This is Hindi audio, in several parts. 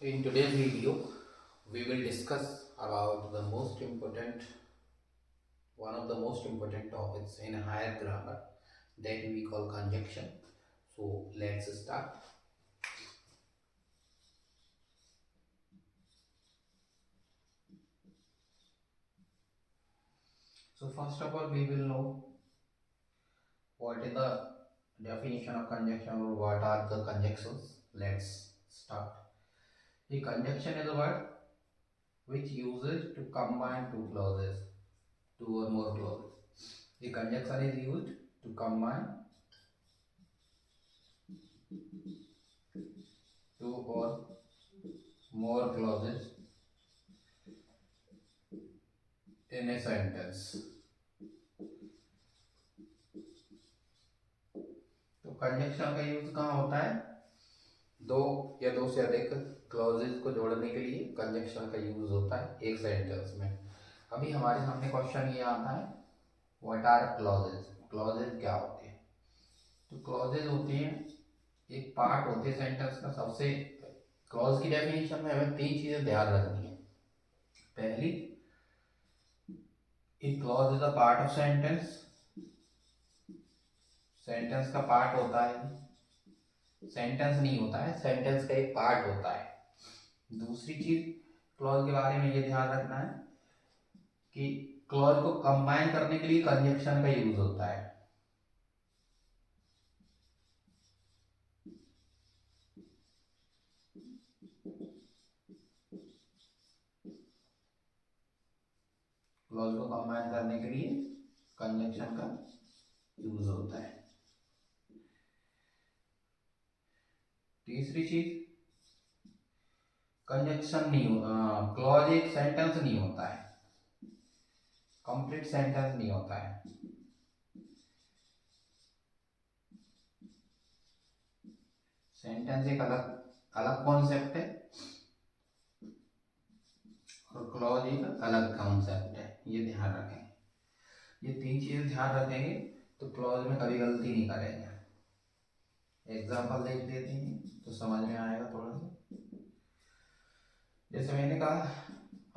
In today's video, we will discuss about one of the most important topics in higher grammar that we call conjunction. So let's start. So first of all, we will know what is the definition of conjunction or what are the conjunctions. Let's start. A conjunction is a word which uses to combine two clauses, two or more clauses. A conjunction is used to combine two or more clauses in a sentence. तो कंजक्शन का यूज कहाँ होता है? दो या दो से अधिक क्लॉजेज को जोड़ने के लिए कंजक्शन का यूज होता है एक सेंटेंस में। अभी हमारे सामने क्वेश्चन ये आता है, व्हाट आर क्लॉजेज? क्लॉजेज क्या होते हैं? तो क्लॉजेज होते हैं, एक पार्ट होते हैं सेंटेंस का। सबसे क्लॉज की डेफिनेशन में हमें तीन चीजें ध्यान रखनी है। पहली, एक clause is a part of sentence. Sentence का पार्ट होता है, सेंटेंस नहीं होता है, सेंटेंस का एक पार्ट होता है। दूसरी चीज क्लॉज के बारे में ये ध्यान रखना है कि क्लॉज को कंबाइन करने के लिए कंजक्शन का यूज होता है। क्लॉज को कंबाइन करने के लिए कंजक्शन का यूज होता है। तीसरी चीज, कंजक्शन नहीं हो, क्लॉज एक सेंटेंस नहीं होता है, कंप्लीट सेंटेंस नहीं होता है। सेंटेंस एक अलग अलग कॉन्सेप्ट है और क्लॉज एक अलग कॉन्सेप्ट है, ये ध्यान रखेंगे। ये तीन चीजें ध्यान रखेंगे तो क्लॉज में कभी गलती नहीं करेंगे। एग्जाम्पल देख लेते हैं तो समझ में आएगा थोड़ा सा। जैसे मैंने कहा,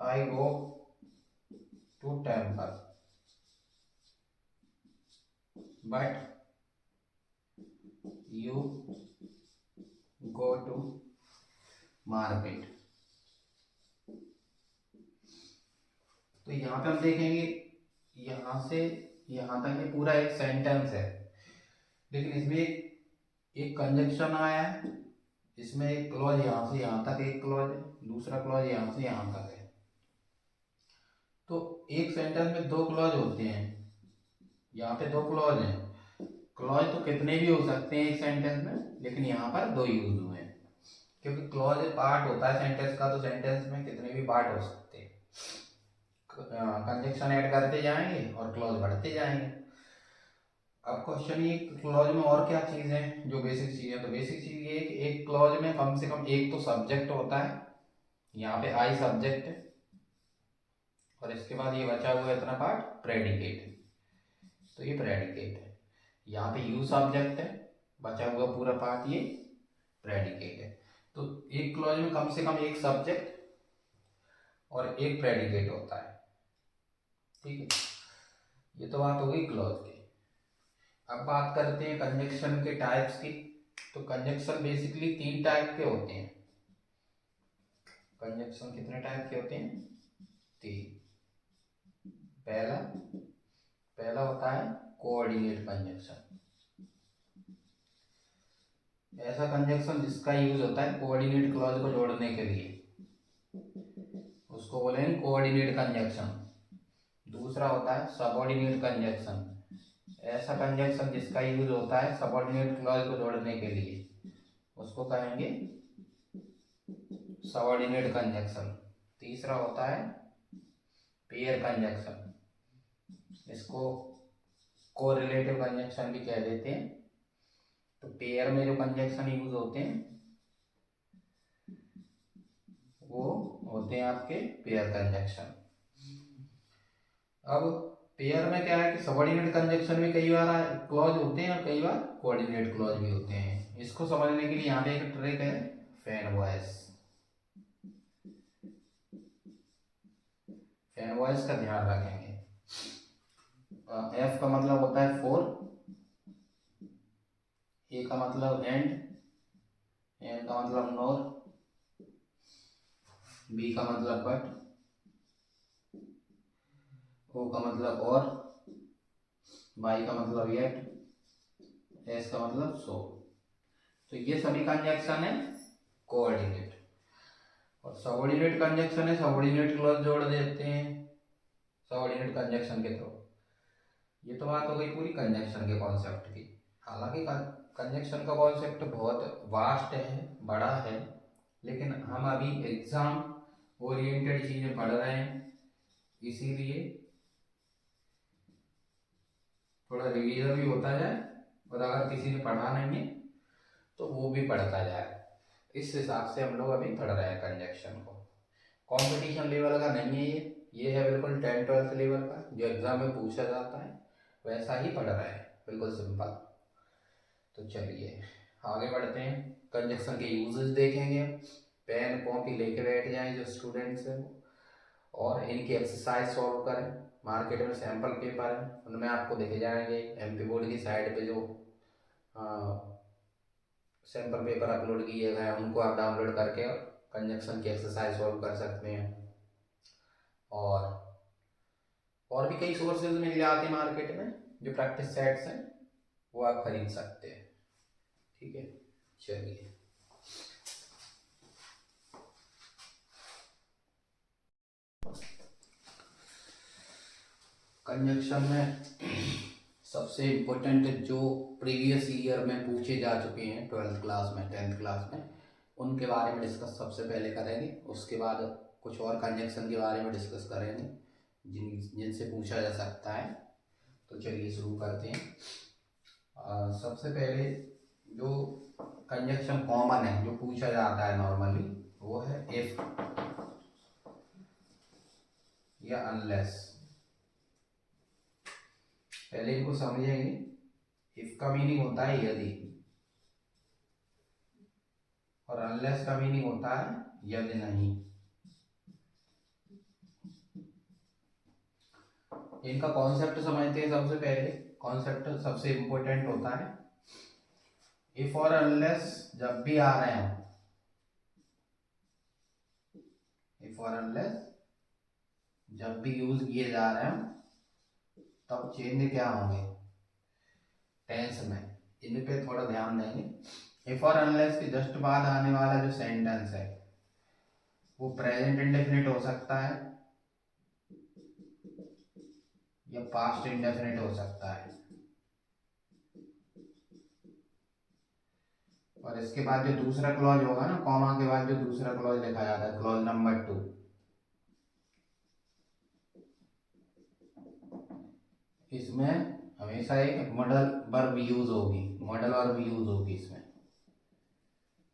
I go to temple but you go to market. तो यहाँ पे हम देखेंगे, यहाँ से यहाँ तक ये पूरा एक सेंटेंस है, लेकिन इसमें एक कंजक्शन आया है, इसमें एक क्लॉज यहाँ से यहाँ तक एक क्लॉज है, दूसरा क्लॉज यहाँ से यहाँ तक है। तो एक सेंटेंस में दो क्लॉज होते हैं, यहाँ पे दो क्लॉज हैं। क्लॉज तो कितने भी हो सकते हैं एक सेंटेंस में, लेकिन यहाँ पर दो यूज हुए हैं क्योंकि क्लॉज पार्ट होता है सेंटेंस का, तो सेंटेंस में कितने भी पार्ट हो सकते हैं। कंजक्शन ऐड करते जाएंगे और क्लॉज बढ़ते जाएंगे। अब क्वेश्चन ये, क्लॉज में और क्या चीज है जो बेसिक चीज है? तो बेसिक चीज ये है कि एक क्लॉज में कम से कम एक तो सब्जेक्ट होता है, यहाँ पे आई सब्जेक्ट है, और इसके बाद ये बचा हुआ इतना पार्ट प्रेडिकेट है, तो ये प्रेडिकेट है। यहाँ पे यू सब्जेक्ट है, बचा हुआ पूरा पार्ट ये प्रेडिकेट है। तो एक क्लॉज में कम से कम एक सब्जेक्ट और एक प्रेडिकेट होता है, ठीक है। ये तो बात हो गई क्लॉज की। अब बात करते हैं कंजक्शन के टाइप्स की। तो कंजक्शन बेसिकली तीन टाइप के होते हैं। कंजक्शन कितने टाइप के होते हैं? तीन। पहला पहला होता है कोऑर्डिनेट कंजक्शन। ऐसा कंजक्शन जिसका यूज होता है कोऑर्डिनेट क्लॉज को जोड़ने के लिए, उसको बोलेंगे कोऑर्डिनेट कंजक्शन। दूसरा होता है सबऑर्डिनेट कंजक्शन। ऐसा कंजक्शन जिसका यूज होता है सबऑर्डिनेट क्लॉज को जोड़ने के लिए, उसको कहेंगे सबऑर्डिनेट कंजक्शन। तीसरा होता है पेयर कंजक्शन, इसको कोरिलेटिव कंजक्शन भी कह देते हैं। तो पेयर में जो कंजक्शन यूज होते हैं वो होते हैं आपके पेयर कंजक्शन। अब पेयर में क्या है कि सबऑर्डिनेट कंजक्शन में कई बार क्लॉज होते हैं और कई बार कोऑर्डिनेट क्लॉज भी होते हैं। इसको समझने के लिए यहाँ पे एक ट्रिक है, फैन वॉइस। पेन वॉइस का ध्यान रखेंगे। एफ का मतलब होता है फोर, ए का मतलब एंड, एन का मतलब नोर, बी का मतलब बट, ओ का मतलब और, वाई का मतलब येट, एस का मतलब सो। तो ये सभी कंजक्शन है कोऑर्डिनेट। और सबऑर्डिनेट कंजक्शन है, सबऑर्डिनेट क्लॉज जोड़ देते हैं सबऑर्डिनेट कंजक्शन के थ्रू। ये तो बात हो गई पूरी कंजक्शन के कॉन्सेप्ट की। हालांकि कंजक्शन का कॉन्सेप्ट बहुत वास्ट है, बड़ा है, लेकिन हम अभी एग्जाम ओरिएंटेड चीजें पढ़ रहे हैं, इसीलिए थोड़ा रिवीजन भी होता जाए, और अगर किसी ने पढ़ा नहीं है तो वो भी पढ़ता जाए। इस हिसाब से हम लोग अभी पढ़ रहे हैं कंजक्शन को। कंपटीशन लेवल का नहीं है ये है बिल्कुल 10-12 लेवल का, जो एग्जाम में पूछा जाता है वैसा ही पढ़ रहे हैं, बिल्कुल सिंपल। तो चलिए आगे बढ़ते हैं, कंजक्शन के यूजेस देखेंगे। पेन कॉपी लेके बैठ जाएं जो स्टूडेंट्स हैं, और इनकी एक्सरसाइज सॉल्व करें। मार्केट में सैम्पल पेपर है, उनमें आपको देखे जाएंगे एमपी बोर्ड की साइट पे जो सैम्पल पेपर अपलोड किए गए हैं उनको आप डाउनलोड करके कंजक्शन की एक्सरसाइज सॉल्व कर सकते हैं। और भी कई सोर्सेज मिल जाते हैं मार्केट में, जो प्रैक्टिस सेट्स हैं वो आप खरीद सकते हैं। ठीक है, चलिए कंजक्शन में सबसे इम्पोर्टेंट जो प्रीवियस ईयर में पूछे जा चुके हैं 12th क्लास में 10th क्लास में, उनके बारे में डिस्कस सबसे पहले करेंगे। उसके बाद कुछ और कंजक्शन के बारे में डिस्कस करेंगे जिनसे पूछा जा सकता है। तो चलिए शुरू करते हैं। सबसे पहले जो कंजक्शन कॉमन है जो पूछा जाता है नॉर्मली, वो है इफ या अनलेस। पहले इनको समझेंगे। इफ का मीनिंग होता है यदि, और अनलेस का मीनिंग होता है यदि नहीं। इनका कॉन्सेप्ट समझते हैं। सबसे पहले कॉन्सेप्ट सबसे इंपॉर्टेंट होता है। इफ और अनलेस जब भी आ रहे हैं, इफ और अनलेस जब भी यूज किए जा रहे हैं तब चेंज क्या होंगे टेंस में, इन पे थोड़ा ध्यान देंगे। इफ और अनलेस के जस्ट बाद आने वाला जो सेंटेंस है वो प्रेजेंट इंडेफिनिट हो सकता है या पास्ट इंडेफिनिट हो सकता है। और इसके बाद जो दूसरा क्लॉज होगा ना, कॉमा के बाद जो दूसरा क्लॉज लिखा जाता है, क्लॉज नंबर 2, इसमें हमेशा एक मॉडल वर्ब यूज होगी, मॉडल वर्ब यूज होगी इसमें,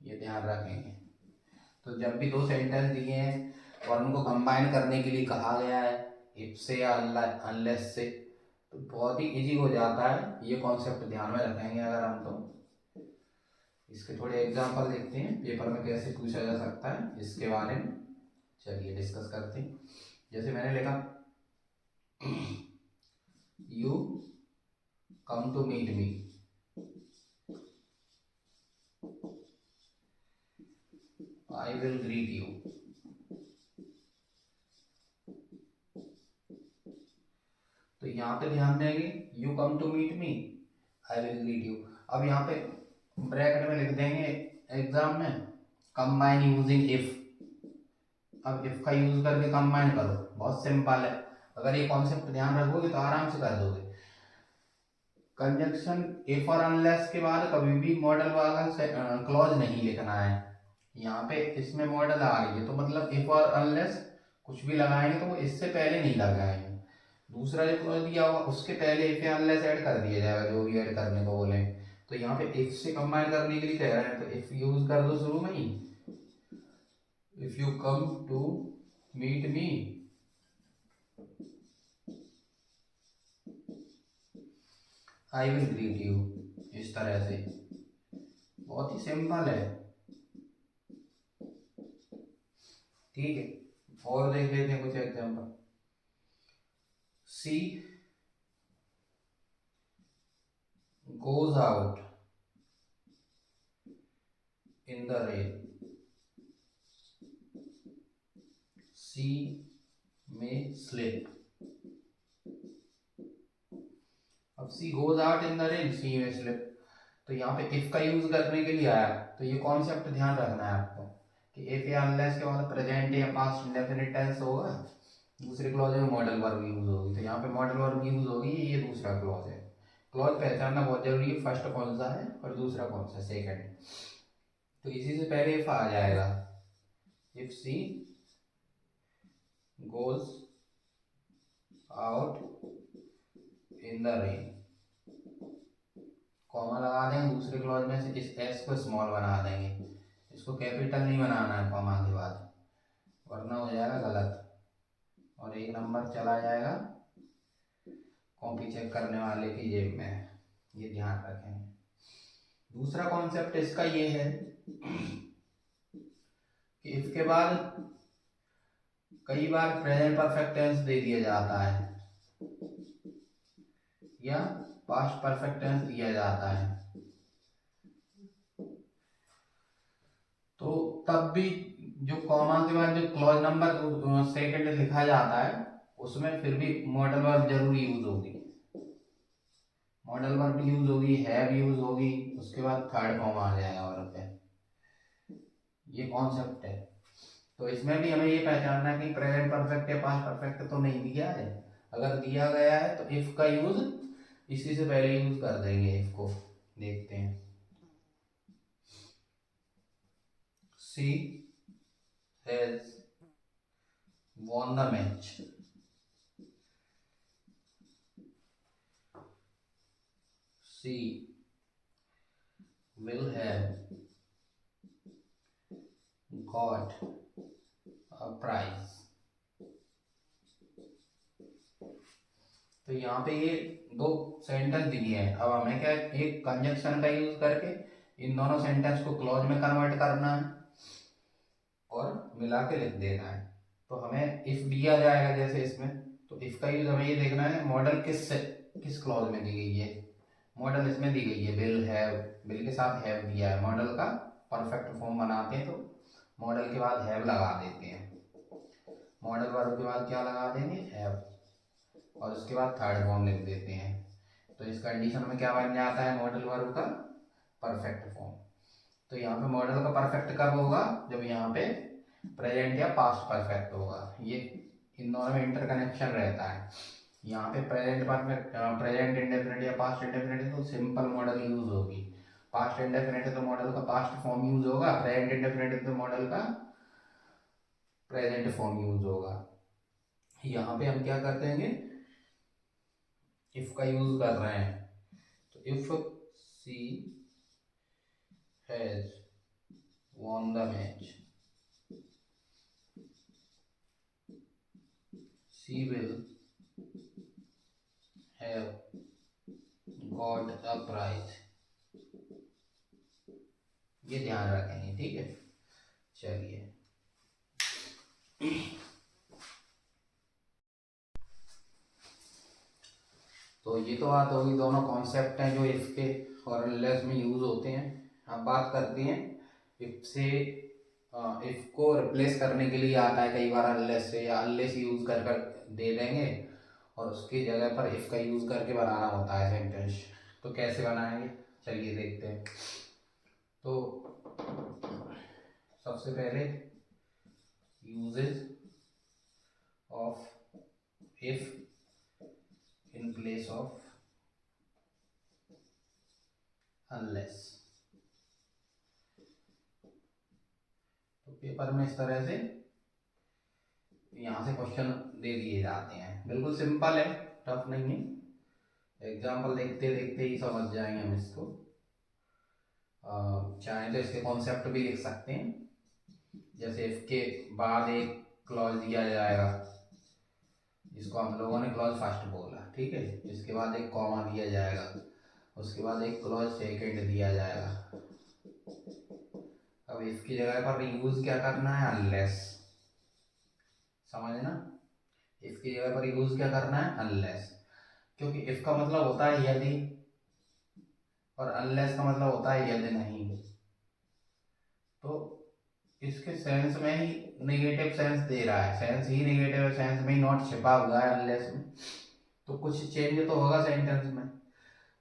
ये ध्यान रखेंगे। तो जब भी दो सेंटेंस दिए हैं और उनको कंबाइन करने के लिए कहा गया है इफ से या अनलेस से, तो बहुत ही इजी हो जाता है। ये कॉन्सेप्ट ध्यान में रखेंगे अगर हम, तो इसके थोड़े एग्जांपल देखते हैं पेपर में कैसे पूछा जा सकता है इसके बारे में। चलिए डिस्कस करते हैं। जैसे मैंने लिखा you come to meet me, I will greet you. तो यहाँ पे ध्यान देंगे you come to meet me, I will greet you. अब यहाँ पे ब्रैकेट में लिख देंगे एग्जाम में कंबाइन यूजिंग इफ। अब इफ का यूज करके कंबाइन करो, बहुत सिंपल है। अगर ये कॉन्सेप्ट ध्यान रखोगे तो आराम से कर दोगे। कंजक्शन इफ और अनलेस के बाद कभी भी मॉडल वाला क्लॉज नहीं लिखना है। यहाँ पे इसमें मॉडल आ रही है तो मतलब इफ और अनलेस कुछ भी लगाएंगे तो वो इससे पहले नहीं लगाएंगे। दूसरा जो क्लॉज दिया हुआ उसके पहले इफ या अनलेस ऐड कर दिया जाएगा, जो भी ऐड करने को बोले। तो यहाँ पे इफ से कंबाइन करने के लिए कह रहे हैं तो इफ यूज कर दो शुरू में ही, if you come to meet me I will greet you, इस तरह से। बहुत ही सिंपल है, ठीक है। और देख लेते हैं कुछ example. She goes out in the rain, she में slip। अब सी goes out in the rain, she में slip, तो यहाँ पे इफ का यूज करने के लिए आया, तो ये कॉन्सेप्ट ध्यान रखना है आपको कि इफ या अनलेस के बाद प्रेजेंट या पास्ट इंडेफिनिट टेंस होगा, दूसरे क्लॉज में मॉडल वर्ब यूज होगी, तो यहाँ पे मॉडल वर्ब यूज होगी, ये दूसरा क्लॉज है। क्लॉज पहचानना बहुत जरूरी है, फर्स्ट कौन सा है और दूसरा कौन सा सेकंड। तो इसी से पहले इफ आ जाएगा, if she goes out in the rain, comma लगा देंगे दूसरे क्लॉज में से, इस एस को स्मॉल बना देंगे, इसको कैपिटल नहीं बनाना है कॉमा के बाद, वरना हो जाएगा गलत और एक नंबर चला जाएगा कॉपी चेक करने वाले की जेब में, ये ध्यान रखें। दूसरा कॉन्सेप्ट इसका ये है कि इफ के बाद कई बार प्रेजेंट परफेक्ट टेंस दे दिया जाता है या पास्ट परफेक्ट टेंस दिया जाता है, तो तब भी जो कॉमा के बाद जो क्लॉज नंबर सेकंड लिखा जाता है उसमें फिर भी मॉडल वर्ब जरूर यूज होगी, मॉडल वर्ब यूज होगी, हैव यूज होगी, उसके बाद थर्ड कॉमा आ जाएगा वर्ब पे, ये कॉन्सेप्ट है। तो इसमें भी हमें ये पहचानना है कि प्रेजेंट परफेक्ट या पास्ट परफेक्ट तो नहीं दिया है, अगर दिया गया है तो इफ का यूज इसी से पहले यूज कर देंगे, इफ को देखते हैं। सी has won the match, she will have got a prize। तो यहाँ पे ये दो सेंटेंस दिए हैं, अब हमें क्या एक कंजक्शन का यूज करके इन दोनों सेंटेंस को क्लॉज में कन्वर्ट करना है और मिला के लिख देना है। तो हमें इफ दिया जाएगा जैसे इसमें, तो इफ का यूज हमें ये देखना है मॉडल किस क्लॉज में दी गई है, मॉडल इसमें दी गई है विल हैव, विल के साथ हैव दिया है, मॉडल का परफेक्ट फॉर्म बनाते हैं तो मॉडल के बाद हैव लगा देते हैं, मॉडल वर्ब के बाद क्या लगा देंगे हैव, और उसके बाद थर्ड फॉर्म लिख देते हैं। तो इस कंडीशन में क्या बन जाता है मॉडल वर्ब का परफेक्ट फॉर्म। तो यहाँ पे मॉडल का परफेक्ट कब होगा, जब यहाँ पे प्रेजेंट या पास्ट परफेक्ट होगा, ये इन दोनों में इंटरकनेक्शन रहता है। यहाँ पे प्रेजेंट परफेक्ट, प्रेजेंट इंडेफिनिट या पास्ट इंडेफिनिट है तो सिंपल मॉडल यूज होगी, पास्ट इंडेफिनिट है तो मॉडल का पास्ट फॉर्म यूज होगा, प्रेजेंट इंडेफिनिट है तो मॉडल का प्रेजेंट फॉर्म यूज होगा। यहाँ पे हम क्या कर देंगे इफ का यूज कर रहे हैं, तो if she has won the match, she will have got a prize, ये ध्यान रखेंगे, ठीक है। चलिए तो ये तो बात होगी, दोनों कॉन्सेप्ट हैं जो इफ के और अनलेस में यूज होते हैं। अब बात करते हैं इफ से, इफ को रिप्लेस करने के लिए आता है कई बार अनलेस से, या अनलेस यूज कर कर दे देंगे और उसकी जगह पर इफ का यूज करके बनाना होता है सेंटेंस। तो कैसे बनाएंगे चलिए देखते हैं। तो सबसे पहले uses of if in place of unless, तो पेपर में इस तरह से यहाँ से क्वेश्चन दे दिए जाते हैं, बिल्कुल सिंपल है, टफ नहीं है, एग्जाम्पल देखते देखते ही समझ जाएंगे हम इसको। चाहे तो इसके कॉन्सेप्ट भी लिख सकते हैं, जैसे इफ के बाद एक क्लॉज दिया जाएगा, जिसको हम लोगों ने क्लॉज फर्स्ट बोला, ठीक है, इसके बाद एक कॉमा दिया जाएगा, उसके बाद एक क्लॉज सेकंड दिया जाएगा। अब इसकी जगह पर यूज क्या करना है अनलेस, समझना, इफ इफ की जगह पर यूज क्या करना है, अनलेस, क्योंकि इफ का मतलब होता है यदि और अनलेस का मतलब होता है यदि नहीं। तो इसके सेंस में ही नेगेटिव सेंस दे रहा है, सेंस ही नेगेटिव है, सेंस में ही नॉट छिपा हुआ है अनलेस में, तो कुछ चेंज तो होगा सेंटेंस में।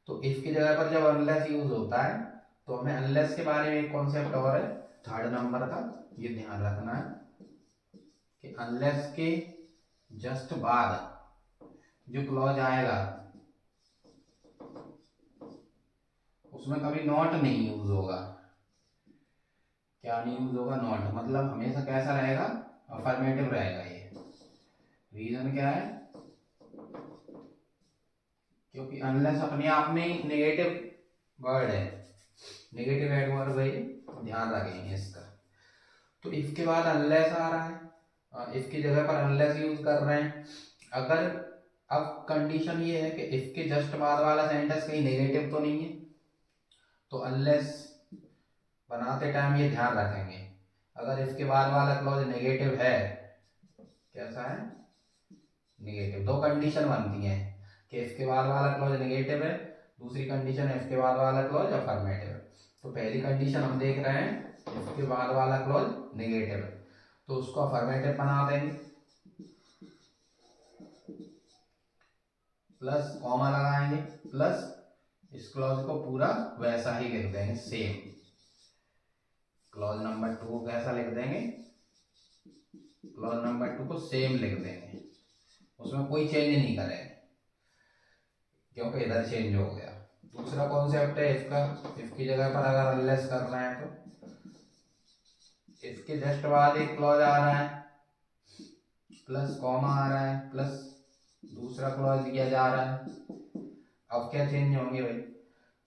तो इफ की जगह पर जब अनलेस यूज होता है तो हमें अनलेस के बारे में एक कॉन्सेप्ट और है थर्ड नंबर का, ये ध्यान रखना है कि अनलेस के जस्ट बाद जो क्लॉज आएगा उसमें कभी नॉट नहीं यूज होगा। क्या नहीं यूज होगा, नॉट, मतलब हमेशा कैसा रहेगा, अफर्मेटिव रहेगा। ये रीजन क्या है, क्योंकि अनलेस अपने आप में ही नेगेटिव वर्ड है, नेगेटिव एडवर्ब भाई, ध्यान रखेंगे इसका। तो इफ के बाद अनलेस आ रहा है, इफ की जगह पर अनलेस यूज कर रहे हैं। अगर अब कंडीशन ये है कि इफ के जस्ट बाद वाला सेंटेंस कहीं नेगेटिव तो नहीं है, तो अनलेस बनाते टाइम ये ध्यान रखेंगे, अगर इफ के बाद वाला क्लॉज नेगेटिव है, कैसा है, नेगेटिव, दो कंडीशन बनती हैं कि इफ के बाद वाला क्लॉज नेगेटिव है, दूसरी कंडीशन इफ के बाद वाला क्लॉज अफर्मेटिव है। तो पहली कंडीशन हम देख रहे हैं इफ के बाद वाला क्लॉज नेगेटिव है, तो उसको अफर्मेटिव बना देंगे, प्लस कॉमा लगाएंगे, प्लस इस क्लॉज को पूरा वैसा ही लिख देंगे, सेम। क्लॉज नंबर 2 को कैसा लिख देंगे, क्लॉज नंबर 2 को सेम लिख देंगे, उसमें कोई चेंज नहीं करेंगे क्योंकि इधर चेंज हो गया। दूसरा कॉन्सेप्ट है इफ का, इफ की जगह पर अगर अनलेस करना है तो इफ के जस्ट बाद एक क्लॉज आ रहा है, प्लस कॉमा आ रहा है, प्लस दूसरा क्लॉज दिया जा रहा है। अब क्या चेंज होंगे भाई,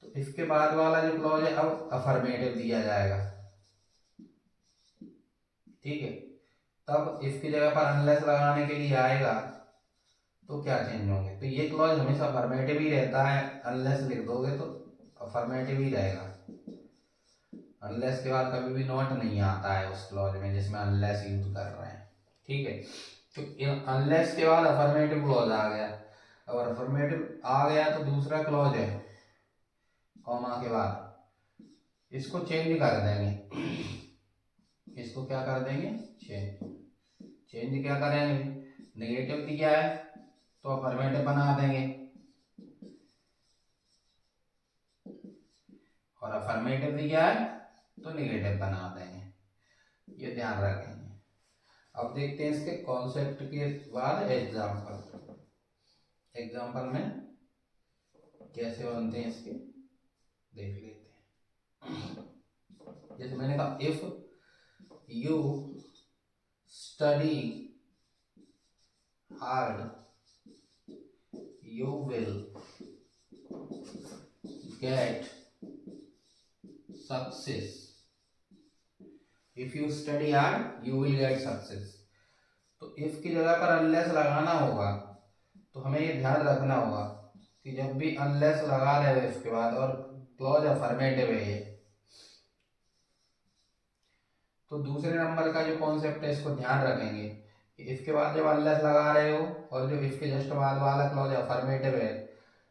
तो इफ के बाद वाला जो क्लॉज है अब अफर्मेटिव दिया जाएगा, ठीक है। तब इफ की जगह पर अनलेस लगाने के लिए आएगा तो क्या चेंज होंगे, तो ये क्लॉज हमेशा अफर्मेटिव ही रहता है, अनलेस लिख दोगे तो अफर्मेटिव ही रहेगा। अनलेस के बाद कभी भी नॉट नहीं आता है उस क्लॉज में जिसमें अनलेस यूज कर रहे हैं, ठीक है। तो अनलेस के बाद अफर्मेटिव क्लॉज आ गया, और अफर्मेटिव आ गया तो दूसरा क्लॉज है कॉमा के बाद, इसको चेंज कर देंगे, इसको क्या कर देंगे, चेंज। चेंज क्या करेंगे, नेगेटिव दिया है तो अफर्मेटिव बना देंगे, और अफर्मेटिव दिया है तो नेगेटिव बना देंगे, ये ध्यान रखेंगे। अब देखते हैं इसके कॉन्सेप्ट के बाद एग्जाम्पल, एग्जाम्पल में कैसे बनते हैं इसके देख लेते हैं। जैसे मैंने कहा if you study hard you will get success, if you study hard you will get success. तो इफ की जगह पर अनलेस लगाना होगा, तो हमें ये ध्यान रखना होगा कि जब भी अनलेस लगा रहे हो इसके बाद और क्लॉज अफर्मेटिव है ये, तो दूसरे नंबर का जो कॉन्सेप्ट है इसको ध्यान रखेंगे कि इफ के बाद जब अनलेस लगा रहे हो और जो इफ के जस्ट बाद वाला क्लॉज अफर्मेटिव है,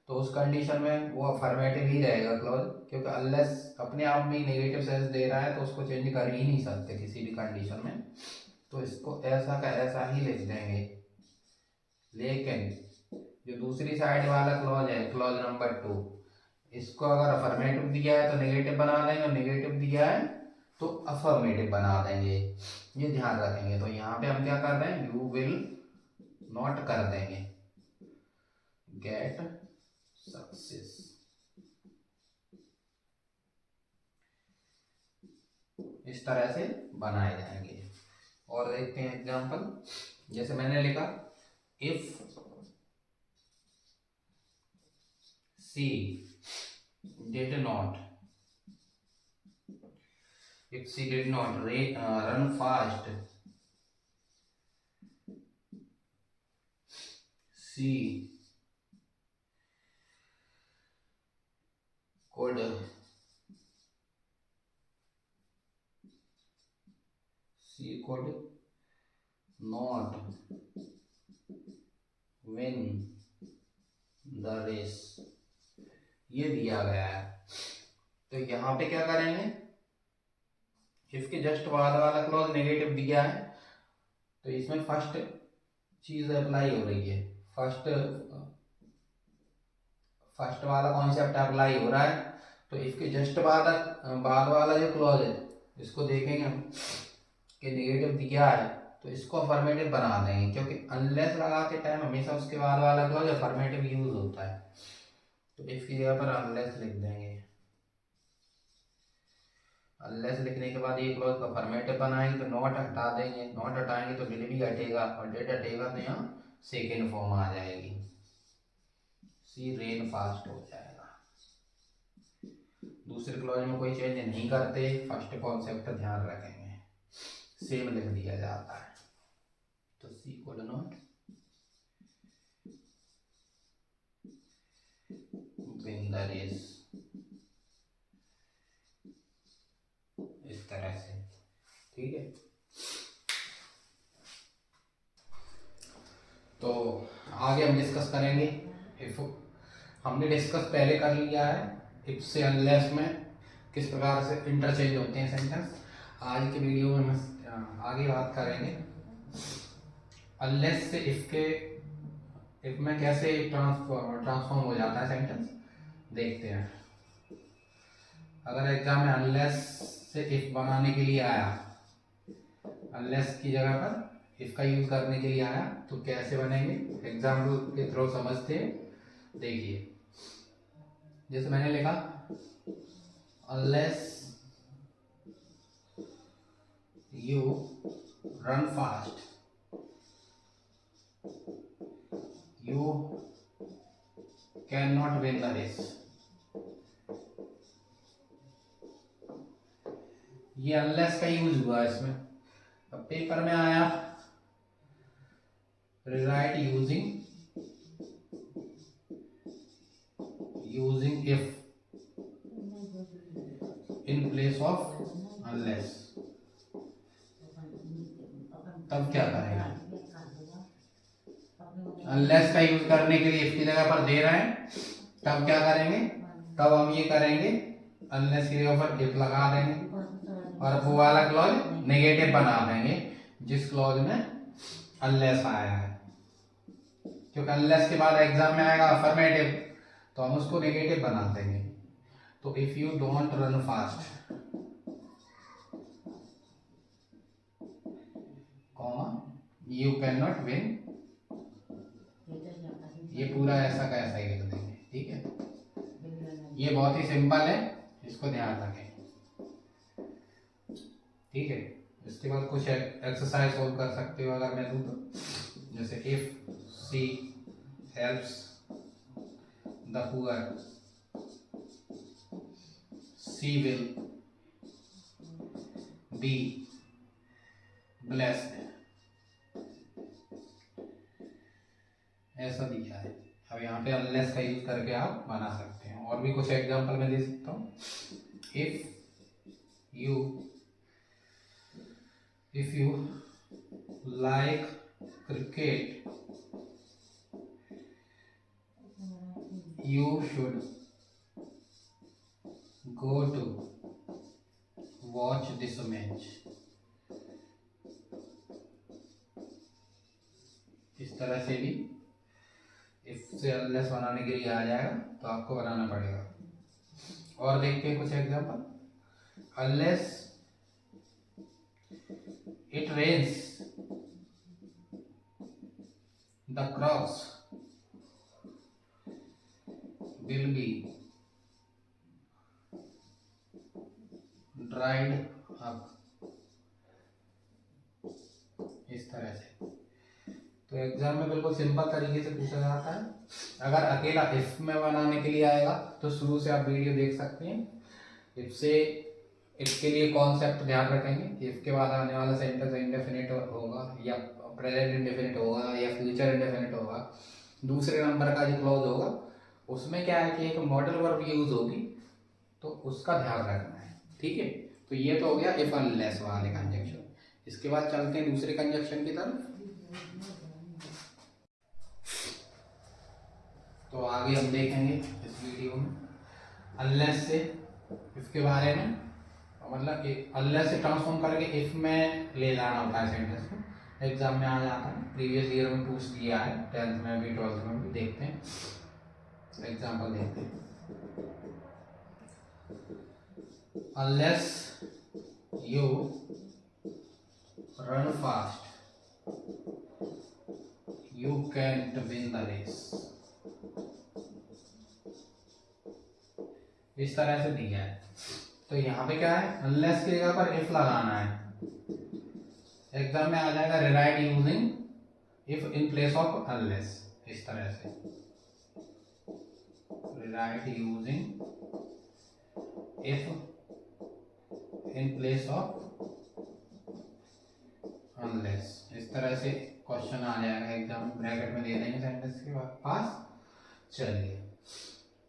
तो उस कंडीशन में वो अफर्मेटिव ही रहेगा क्लॉज, क्योंकि अनलेस अपने आप में ही नेगेटिव सेंस दे रहा है तो उसको चेंज कर ही नहीं सकते किसी भी कंडीशन में, तो इसको ऐसा का ऐसा ही लिख देंगे। लेकिन जो दूसरी साइड वाला क्लॉज है क्लॉज नंबर 2, इसको अगर अफर्मेटिव दिया है तो नेगेटिव बना देंगे, और नेगेटिव दिया है तो अफर्मेटिव बना देंगे, ये ध्यान रखेंगे। तो यहाँ पे हम क्या कर रहे हैं, यू विल नॉट कर देंगे, गेट सक्सेस। इस तरह से बनाए जाएंगे। और देखते हैं एग्जांपल, जैसे मैंने लिखा if she did not, if she did not run fast, she could not win the race, ये दिया गया है। तो यहाँ पे क्या करेंगे, इसके जस्ट बाद वाला क्लॉज नेगेटिव दिया है, तो इसमें फर्स्ट चीज अप्लाई हो रही है, फर्स्ट वाला कॉन्सेप्ट अप्लाई हो रहा है। तो इसके जस्ट बाद वाला जो क्लॉज है इसको देखेंगे हम कि नेगेटिव दिया है, तो इसको अफर्मेटिव बना देंगे, क्योंकि अनलेस लगा के टाइम हमेशा उसके बाद वाला क्लॉज अफर्मेटिव यूज होता है। तो इसकी जगह पर अनलेस लिख देंगे। अनलेस लिखने के बाद ये क्लॉज अफर्मेटिव बनाएंगे, तो नॉट हटा देंगे, नॉट हटाएंगे तो डिड भी हटेगा, और डिड हटेगा तो यहाँ सेकेंड फॉर्म आ जाएगी, सी रेन फास्ट हो जाएगा। दूसरे क्लॉज में कोई चेंज नहीं करते, फर्स्ट कॉन्सेप्ट ध्यान रखेंगे, सेम लिख दिया जाता है। तो she could not win the race, इस तरह से, ठीक है। तो आगे हम डिस्कस करेंगे इफ, हमने डिस्कस पहले कर लिया है इफ से अनलेस में किस प्रकार से इंटरचेंज होते हैं सेंटेंस। आज के वीडियो में हम आगे बात करेंगे अनलेस से इफ में कैसे ट्रांसफॉर्म हो जाता है सेंटेंस, देखते हैं। अगर एग्जाम में अनलेस से इफ बनाने के लिए आया, अनलेस की जगह पर इफ का यूज करने के लिए आया, तो कैसे बनेंगे एग्जाम्पल के थ्रू समझते हैं। देखिए, जैसे मैंने लिखा unless you run fast you can not win the race. ये अनलेस का यूज हुआ है इसमें। अब पेपर में आया rewrite using if in place of unless, तब क्या करेगा, अनलेस का यूज करने के लिए इसकी जगह पर दे रहे हैं, तब क्या करेंगे, तब हम ये करेंगे अनलेस की जगह पर इफ लगा देंगे और वो वाला क्लॉज नेगेटिव बना देंगे जिस क्लॉज में अनलेस आया है, क्योंकि अनलेस के बाद एग्जाम में आएगा अफर्मेटिव, तो हम उसको नेगेटिव बना देंगे। तो if you don't run fast comma you can not win, ये पूरा ऐसा का ऐसा ही लिख देंगे, ठीक है। ये बहुत ही सिंपल है, इसको ध्यान रखें, ठीक है। इसके बाद कुछ एक्सरसाइज सोल्व कर सकते हो अगर मैं दूं तो, जैसे if she helps the poor she will be blessed, ऐसा दिया है। अब यहाँ पे अनलेस का यूज करके आप बना सकते हैं। और भी कुछ एग्जांपल मैं दे सकता हूँ। If you like cricket you should go to watch this match, इस तरह से भी इफ से अनलेस बनाने के लिए आ जाएगा, तो आपको बनाना पड़ेगा। और देखते हैं कुछ example. Unless it rains the crops will be dried up, इस तरह से। तो एग्जाम में बिल्कुल सिंपल तरीके से पूछा जाता है। अगर अकेला इफ में बनाने के लिए आएगा तो शुरू से आप वीडियो देख सकते हैं। इफ से इफ के लिए कॉन्सेप्ट ध्यान रखेंगे। इफ के बाद आने वाला सेंटेंस इंडेफिनिट होगा या प्रेजेंट इंडेफिनिट होगा या फ्यूचर इंडेफिनिट होगा। दूसरे नंबर का जो क्लॉज होगा उसमें क्या है कि एक मॉडल वर्ब यूज होगी, तो उसका ध्यान रखना है, ठीक है। तो ये तो हो गया इफ अनलेस वाले कंजक्शन। इसके बाद चलते हैं दूसरे कंजक्शन की तरफ। तो आगे हम देखेंगे इस वीडियो में अनलेस से इसके बारे में, मतलब अनलेस से ट्रांसफॉर्म करके इफ में ले जाना होता है सेंटेंस को। एग्जाम में आ जाता है, प्रीवियस ईयर में पूछ दिया है, 10th में भी 12th में भी। देखते हैं एग्जाम्पल देखते हैं। Unless you run fast you can't win the race। इस तरह से दिया है। तो यहाँ पे क्या है, अनलेस की जगह पर इफ लगाना है। एग्जाम में आ जाएगा rewrite using if in place of unless, इस तरह से rewrite using if in place of unless, इस तरह से क्वेश्चन आ जाएगा एग्जाम, ब्रैकेट में दे देंगे सेंटेंस के बाद पास। चलिए,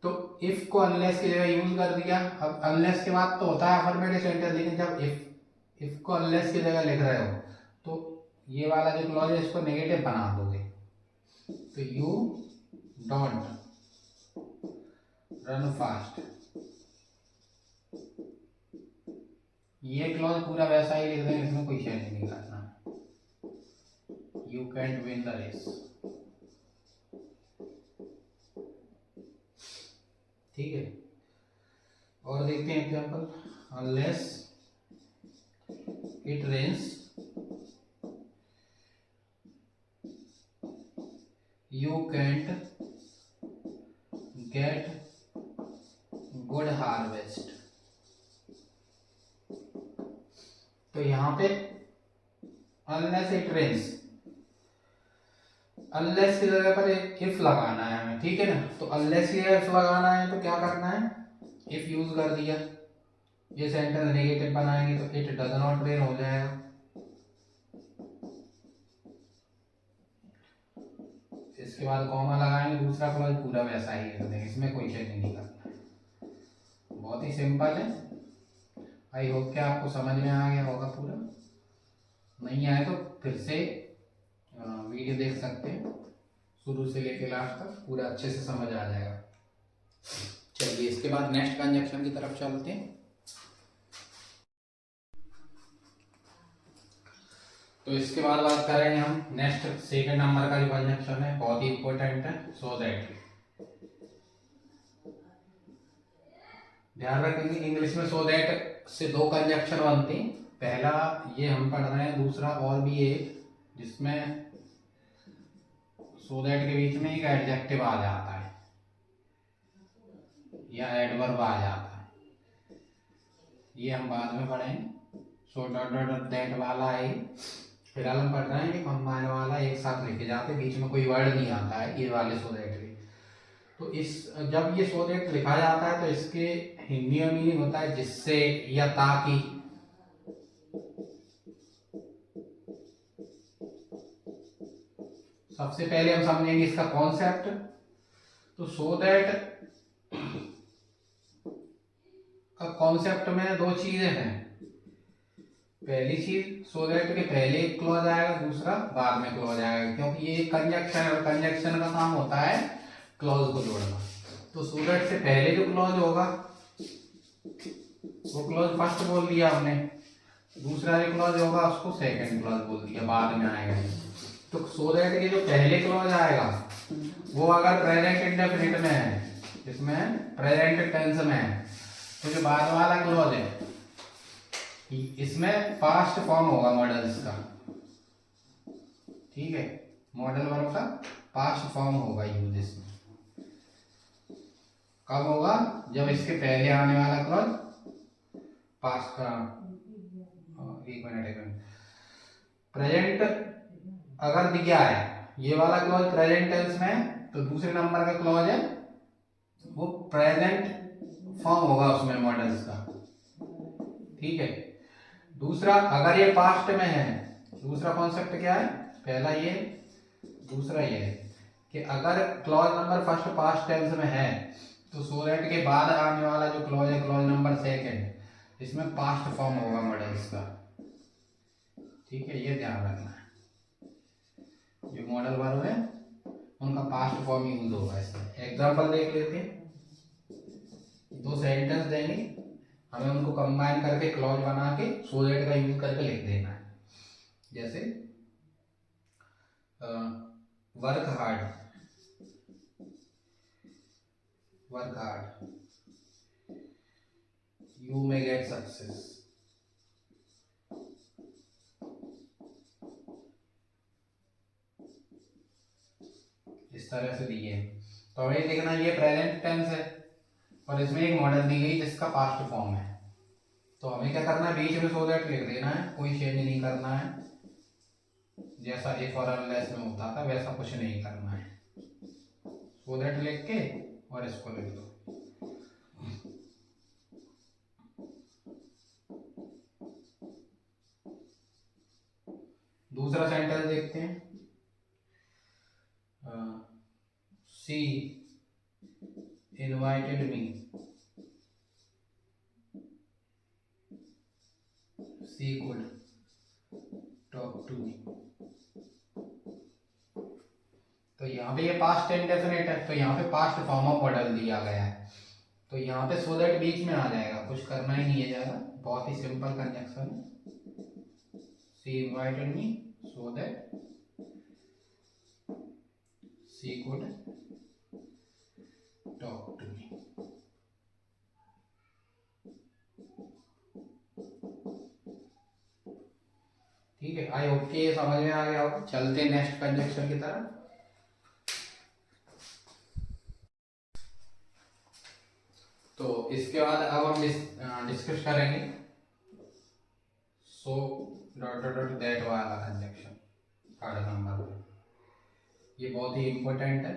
तो इफ को अनलेस की जगह यूज कर दिया। अब अनलेस के बाद तो होता है अफर्मेटिव सेंटेंस, लेकिन जब इफ को अनलेस की जगह लिख रहे हो तो ये वाला जो क्लॉज है इसको नेगेटिव बना दोगे। तो यू डोंट रन फास्ट, ये क्लॉज पूरा वैसा ही लिख देंगे, इसमें कोई चेंज नहीं करना। You can't win the race। ठीक है, और देखते हैं example. unless it rains you can't get good harvest। तो यहाँ पे unless it rains, अनलेस की जगह पर एक इफ लगाना है हमें, ठीक है ना। तो अनलेस की जगह इफ लगाना है तो क्या करना है, इफ यूज कर दिया। ये सेंटेंस नेगेटिव बनाएंगे तो इट डज नॉट रेन हो जाएगा। इसके बाद कॉमा लगाएंगे, दूसरा क्लॉज पूरा वैसा ही कर देंगे, इसमें कोई चेंज नहीं करना है। बहुत ही सिंपल है। आई होप कि आपको समझ में आ गया होगा पूरा। नहीं आए तो फिर से वीडियो देख सकते हैं, शुरू से लेके लास्ट तक पूरा अच्छे से समझ आ जाएगा। चलिए, इसके बाद नेक्स्ट कंजक्शन की तरफ चलते हैं। तो इसके बाद बात करेंगे हम नेक्स्ट सेकंड नंबर का जो कंजक्शन है, बहुत ही इंपॉर्टेंट है। सो दैट, ध्यान रखेंगे इंग्लिश में सो दैट से दो कंजक्शन बनते हैं। पहला ये हम पढ़ रहे हैं, दूसरा और भी एक जिसमें सो दैट के बीच में एक एडजेक्टिव आ जाता है या एडवर्ब आ जाता है। ये हम बाद में पढ़ेंगे। सो डॉट डॉट दैट वाला है, फिलहाल हम पढ़ रहे हैं कि कंबाइन वाला एक साथ लिखे जाते, बीच में कोई वर्ड नहीं आता है ये वाले सो दैट के। तो इस जब ये सो दैट लिखा जाता है तो इसके हिंदी में मीनिंग होता है जिससे या ताकि। सबसे पहले हम समझेंगे इसका कॉन्सेप्ट। तो सो दैट का कॉन्सेप्ट में दो चीजें हैं। पहली चीज, सो दैट के पहले एक क्लॉज आएगा, दूसरा बाद में क्लॉज आएगा, क्योंकि ये कंजक्शन है और कंजक्शन का काम होता है क्लॉज को जोड़ना। तो सो दैट से पहले जो क्लॉज होगा वो क्लॉज फर्स्ट बोल दिया हमने, दूसरा जो क्लॉज होगा उसको सेकंड क्लॉज बोल दिया, बाद में आएगा। तो सो दैट के जो पहले क्लॉज आएगा वो अगर प्रेजेंट इंडेफिनिट में है, इसमें प्रेजेंट टेंस में है, तो जो बाद वाला क्लॉज है इसमें पास्ट फॉर्म होगा मॉडल्स का। ठीक है, मॉडल वर्ब का पास्ट फॉर्म होगा यूज इसमें। कब होगा, जब इसके पहले आने वाला क्लॉज पास्ट का, एक मिनट, प्रेजेंट अगर दिया है ये वाला क्लॉज प्रेजेंट टेंस में, तो दूसरे नंबर का क्लॉज है वो प्रेजेंट फॉर्म होगा उसमें मॉडल्स का। ठीक है, दूसरा अगर ये पास्ट में है, दूसरा कॉन्सेप्ट क्या है, पहला ये, दूसरा ये है कि अगर clause number first past tense में है तो सो दैट के बाद आने वाला जो क्लॉज है क्लॉज नंबर सेकंड, इसमें पास्ट फॉर्म होगा मॉडल्स का। ठीक है, ये ध्यान रखना है। जो मॉडल वर्ब है उनका पास्ट फॉर्म यूज होगा इसमें। एग्जांपल देख लेते हैं, दो सेंटेंस देंगे, हमें उनको कंबाइन करके क्लॉज बना के सो दैट का यूज करके लिख देना है। जैसे work hard, work hard, you may get success. इस तरह से दिए हैं। तो हमें देखना ये प्रेजेंट टेंस है और इसमें एक मॉडल दी गई जिसका पास्ट फॉर्म है। तो हमें क्या करना है, बीच में सो दैट लिख देना है, कोई चेंज नहीं करना है। जैसा इफ और अनलेस में होता था वैसा कुछ नहीं करना है। सो दैट लिख के और इसको लिख दो। दूसरा सेंटेंस देखते हैं, she invited me, she could talk to me. तो यहाँ पे ये पास्ट इंडेफिनिट है, तो यहाँ पे पास्ट फॉर्म ऑफ मॉडल दिया गया है। तो यहाँ पे सो दैट बीच में आ जाएगा, कुछ करना ही नहीं है ज़्यादा, बहुत ही सिंपल कंजक्शन है। She invited me so that she could talk to me. ठीक है, आई होप कि ये समझ में आ गया हो। चलते हैं नेक्स्ट कंजक्शन की तरफ। तो इसके बाद अब हम डिस्कस करेंगे so dot dot dot that वाला कंजक्शन, थर्ड नंबर पे। ये बहुत ही इंपॉर्टेंट है,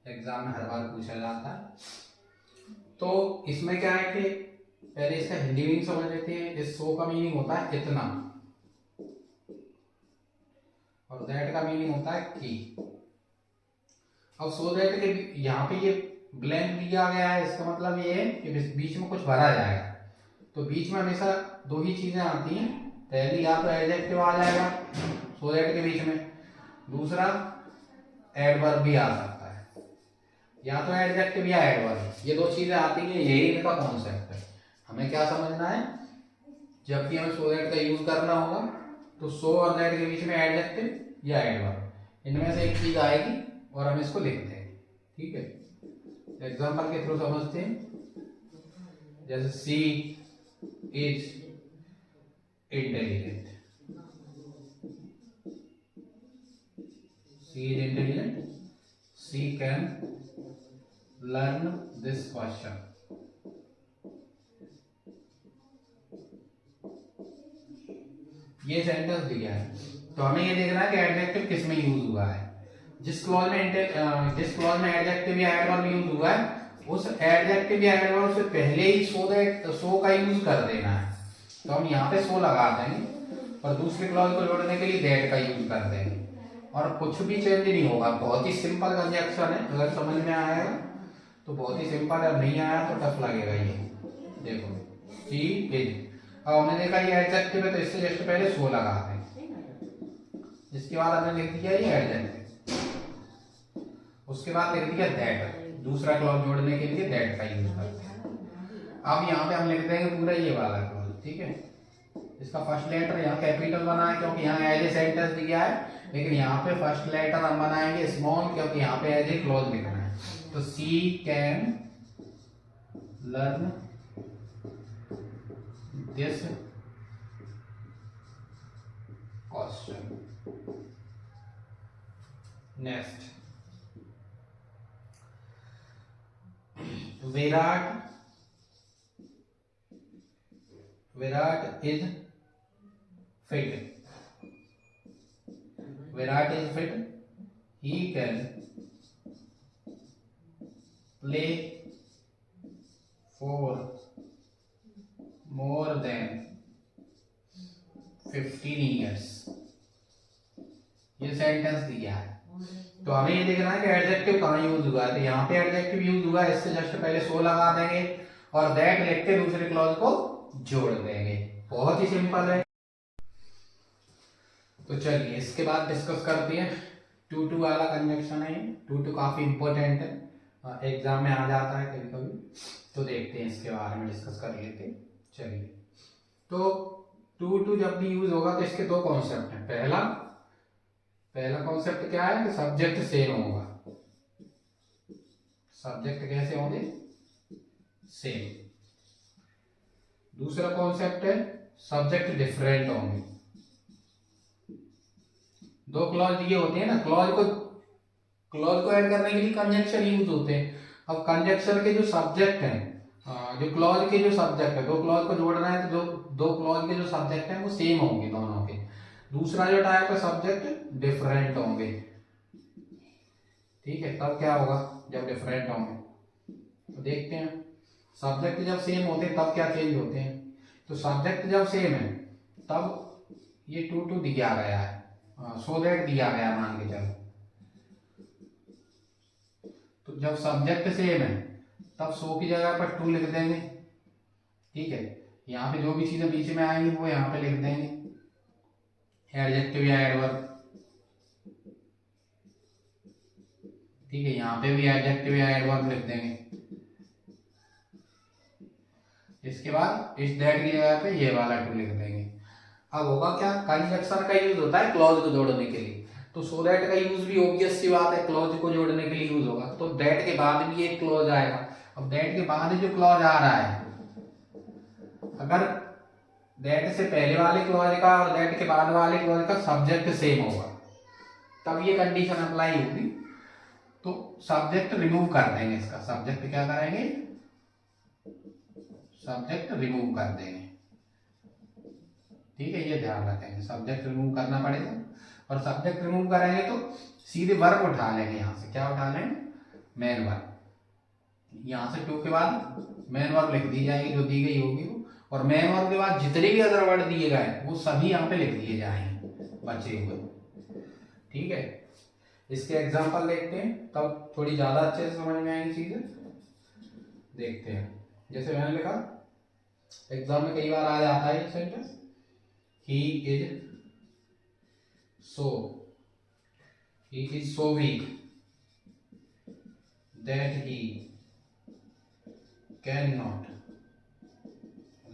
एग्जाम में हर बार पूछा जाता है। तो इसमें क्या है कि पहले इसका हिंदी मीनिंग समझ लेते हैं। इस सो का मीनिंग होता है इतना, और दैट का मीनिंग होता है कि। अब सो दैट के यहाँ पे ये ब्लैंक दिया गया है, इसका मतलब ये है कि बीच में कुछ भरा जाएगा। तो बीच में हमेशा दो ही चीजें आती हैं, पहली या तो एडजेक्टिव आ जाएगा सो दैट के बीच में, दूसरा एडवर्ब भी आ सकता है, या तो एडजेक्टिव या एडवर्ब, ये दो चीजें आती हैं। यही इनका कॉन्सेप्ट है। हमें क्या समझना है, जब भी हमें सो दैट का यूज करना होगा तो सो और दैट के बीच में एडजेक्टिव या एडवर्ब, इनमें से एक चीज आएगी और हम इसको लिखते हैं। ठीक है, एग्जाम्पल के थ्रू समझते हैं। जैसे she is intelligent, she is intelligent, she can learn this question. ये सेंटेंस दिया है, तो हमें ये देखना है कि एडजेक्टिव किस में यूज हुआ है। जिस क्लॉज में एडजेक्टिव या एडवर्ब यूज हुआ है, उस एडजेक्टिव या एडवर्ब से पहले ही सो का यूज कर देना है। तो हम यहाँ पे सो लगा देंगे और दूसरे क्लॉज को जोड़ने के लिए दैट का यूज कर देंगे, और कुछ भी चेंज नहीं होगा। बहुत ही सिंपल कंजक्शन है, अगर समझ में आएगा तो बहुत ही सिंपल है, नहीं आया तो टफ लगेगा। ये देखो सी इज, अब हमने देखा ये एडजेक्टिव है तो इससे जस्ट पहले सो लगा दें। इसके बाद हमने लिख दिया ये एडजेक्टिव, उसके बाद लिख दिया दैट, दूसरा क्लॉज जोड़ने के लिए दैट का यूज करते हैं। अब यहाँ पे हम लिख देंगे पूरा ये वाला क्लॉज। ठीक है, इसका फर्स्ट लेटर यहाँ कैपिटल बना है क्योंकि यहाँ एज ए सेंटेंस दिया है, लेकिन यहाँ पे फर्स्ट लेटर हम बनाएंगे स्मॉल क्योंकि यहाँ पे एज ए क्लॉज लिखना है। तो she can learn this question. Next, Virat is fit, Virat is fit, he can play for more than 15 years. ये सेंटेंस दिया है, तो हमें ये देखना है कि एडजेक्टिव कहाँ यूज हुआ है। तो यहाँ पे एडजेक्टिव यूज हुआ है, इससे जस्ट पहले सो लगा देंगे और दैट लिख के दूसरे क्लॉज को जोड़ देंगे। बहुत ही सिंपल है। तो चलिए इसके बाद डिस्कस करते हैं टू टू वाला कंजक्शन है। टू टू काफी इंपॉर्टेंट है, एग्जाम में आ जाता है कभी कभी, तो देखते हैं इसके बारे में, डिस्कस कर लेते हैं। चलिए, तो टू टू जब भी यूज होगा तो इसके दो कॉन्सेप्ट हैं। पहला कॉन्सेप्ट क्या है कि सब्जेक्ट सेम होगा। सब्जेक्ट कैसे होंगे? सेम। दूसरा कॉन्सेप्ट है सब्जेक्ट डिफरेंट होंगे। दो क्लॉज दिए होते हैं ना, क्लॉज को ऐड करने के लिए कंजक्शन यूज होते हैं। अब कंजक्शन के जो सब्जेक्ट हैं, जो क्लॉज के जो सब्जेक्ट है, दो क्लॉज को जोड़ना है तो दो क्लॉज के जो सब्जेक्ट हैं वो सेम होंगे दोनों के। दूसरा जो टाइप है सब्जेक्ट डिफरेंट होंगे। ठीक है, तब क्या होगा जब डिफरेंट होंगे? तो देखते हैं, सब्जेक्ट जब सेम होते हैं तब क्या चेंज होते हैं। तो सब्जेक्ट जब सेम है तब ये टू टू दिया गया है, सो दैट दिया गया मान के चलो। तो जब सब्जेक्ट सेम है तब सो की जगह पर टू लिख देंगे। ठीक है, यहाँ पे जो भी चीजें बीच में आएंगी वो यहाँ पे लिख देंगे, एडजेक्टिव या एडवर्ब। ठीक है, यहाँ पे भी एडजेक्टिव या एडवर्ब लिख देंगे। इसके बाद इस दैट की जगह पे ये वाला टू लिख देंगे। अब होगा क्या, कंजक्शन का यूज होता है क्लॉज को जोड़ने के लिए, तो सो दैट का यूज भी ऑब्वियस सी बात है क्लॉज को जोड़ने के लिए यूज होगा। तो दैट के बाद भी एक क्लॉज आएगा। अब दैट के बाद जो क्लॉज आ रहा है, अगर दैट से पहले वाले क्लॉज का और दैट के बाद वाले क्लॉज का सब्जेक्ट सेम होगा तब ये कंडीशन अप्लाई होगी। तो सब्जेक्ट रिमूव कर देंगे, इसका सब्जेक्ट क्या करेंगे, सब्जेक्ट रिमूव कर देंगे। ठीक है, ये ध्यान रखेंगे, सब्जेक्ट रिमूव करना पड़ेगा। और सब्जेक्ट रिमूव करेंगे तो सीधे वर्ब उठा लेंगे। यहाँ से क्या उठा लेंगे, मेन वर्ब। यहाँ से टू के बाद मेन वर्ब लिख दी जाएगी जो दी गई होगी वो, और मेन वर्ब के बाद जितने भी अदर वर्ड दिए गए वो सभी यहाँ पे लिख दिए जाएंगे बचे हुए। ठीक है, इसके एग्जाम्पल देखते हैं तब थोड़ी ज्यादा अच्छे से समझ में आएंगी चीजें। देखते हैं, जैसे मैंने लिखा, एग्जाम में कई बार आ जाता है ये sentence, he is so weak that he cannot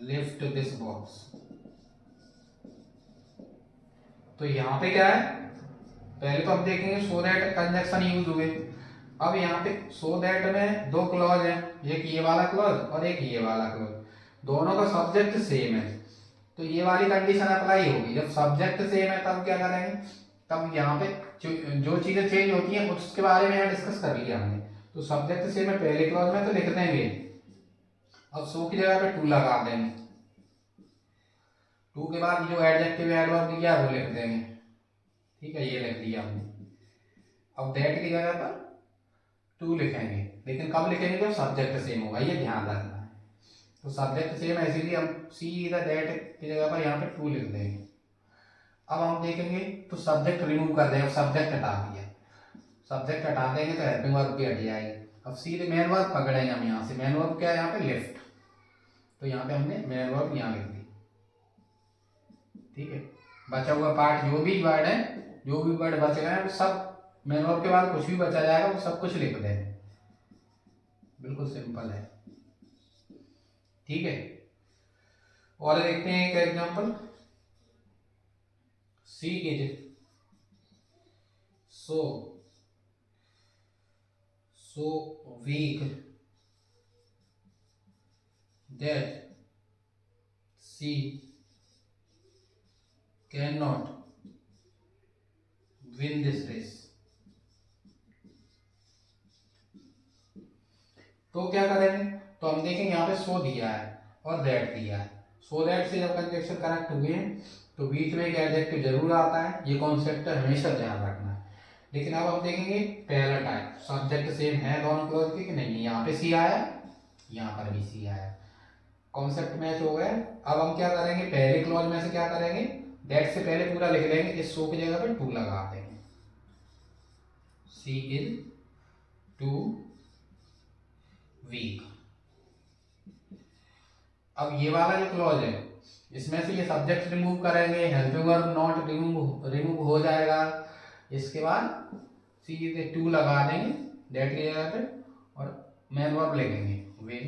lift this box। तो यहाँ पे क्या है, पहले तो हम देखेंगे सो दैट कंजक्शन यूज हुए। अब यहाँ पे सो दैट में दो क्लॉज हैं, एक ये वाला क्लॉज और एक ये वाला क्लॉज, दोनों का सब्जेक्ट सेम है। तो ये वाली कंडीशन अप्लाई होगी। जब सब्जेक्ट सेम है तब क्या करेंगे, तब यहाँ पे जो चीजें चेंज होती हैं उसके बारे में यहाँ डिस्कस कर लिया हमने। तो सब्जेक्ट सेम है पहले क्लॉज में तो लिख देंगे, अब सो की जगह पे टू लगा देंगे। टू के बाद जो एडजेक्टिव एडवर्ब दिया वो लिख देंगे। ठीक है, ये लिख दिया हमने। अब दैट की जगह पर टू लिखेंगे, लेकिन कब लिखेंगे जब सब्जेक्ट सेम होगा, ये ध्यान रखना है। तो सब्जेक्ट सेम है इसीलिए हम सीधा दैट की जगह पर यहाँ पे टू लिख देंगे। अब हम देखेंगे तो सब्जेक्ट रिमूव कर देंगे, सब्जेक्ट हटा दिया, सब्जेक्ट हटा देंगे तो हेल्पिंग वर्ब भी हट जाएगी। अब सीधे मेन वर्ब पकड़ेंगे हम यहाँ से, मेन वर्ब क्या है यहाँ पे, लिफ्ट। तो यहाँ पे हमने मेन वर्ब यहाँ लिख दी। ठीक है, बचा हुआ पार्ट जो भी वर्ड है, जो भी वर्ड बच गए हैं वो सब मेन वर्ब के बाद कुछ भी बचा जाएगा वो सब कुछ लिख देंगे। बिल्कुल सिंपल है। ठीक है, और देखते हैं एक example, she is so weak that she cannot win this race। तो क्या करेंगे, तो हम देखेंगे यहाँ पे सो दिया है और दैट दिया है। सो दैट से जब कंजक्शन कनेक्ट हुए हैं तो बीच में एक एडजेक्टिव जरूर आता है, ये कॉन्सेप्ट हमेशा ध्यान रखना है। लेकिन अब हम देखेंगे पहला टाइप, सब्जेक्ट सेम है दोनों क्लॉज के कि नहीं, यहाँ पे सी आया, यहाँ पर भी सी आया, कॉन्सेप्ट मैच हो गया। अब हम क्या करेंगे, पहले क्लॉज में से क्या करेंगे, दैट से पहले पूरा लिख लेंगे, इस सो की जगह पे टू लगा देंगे। सी इज टू वीक। अब ये वाला जो क्लॉज है इसमें से ये सब्जेक्ट रिमूव करेंगे, हेल्पिंग वर्ब नॉट रिमूव हो जाएगा, इसके बाद सीधे टू लगा देंगे दैट की जगह पे और मेन वर्ब लिखेंगे विन।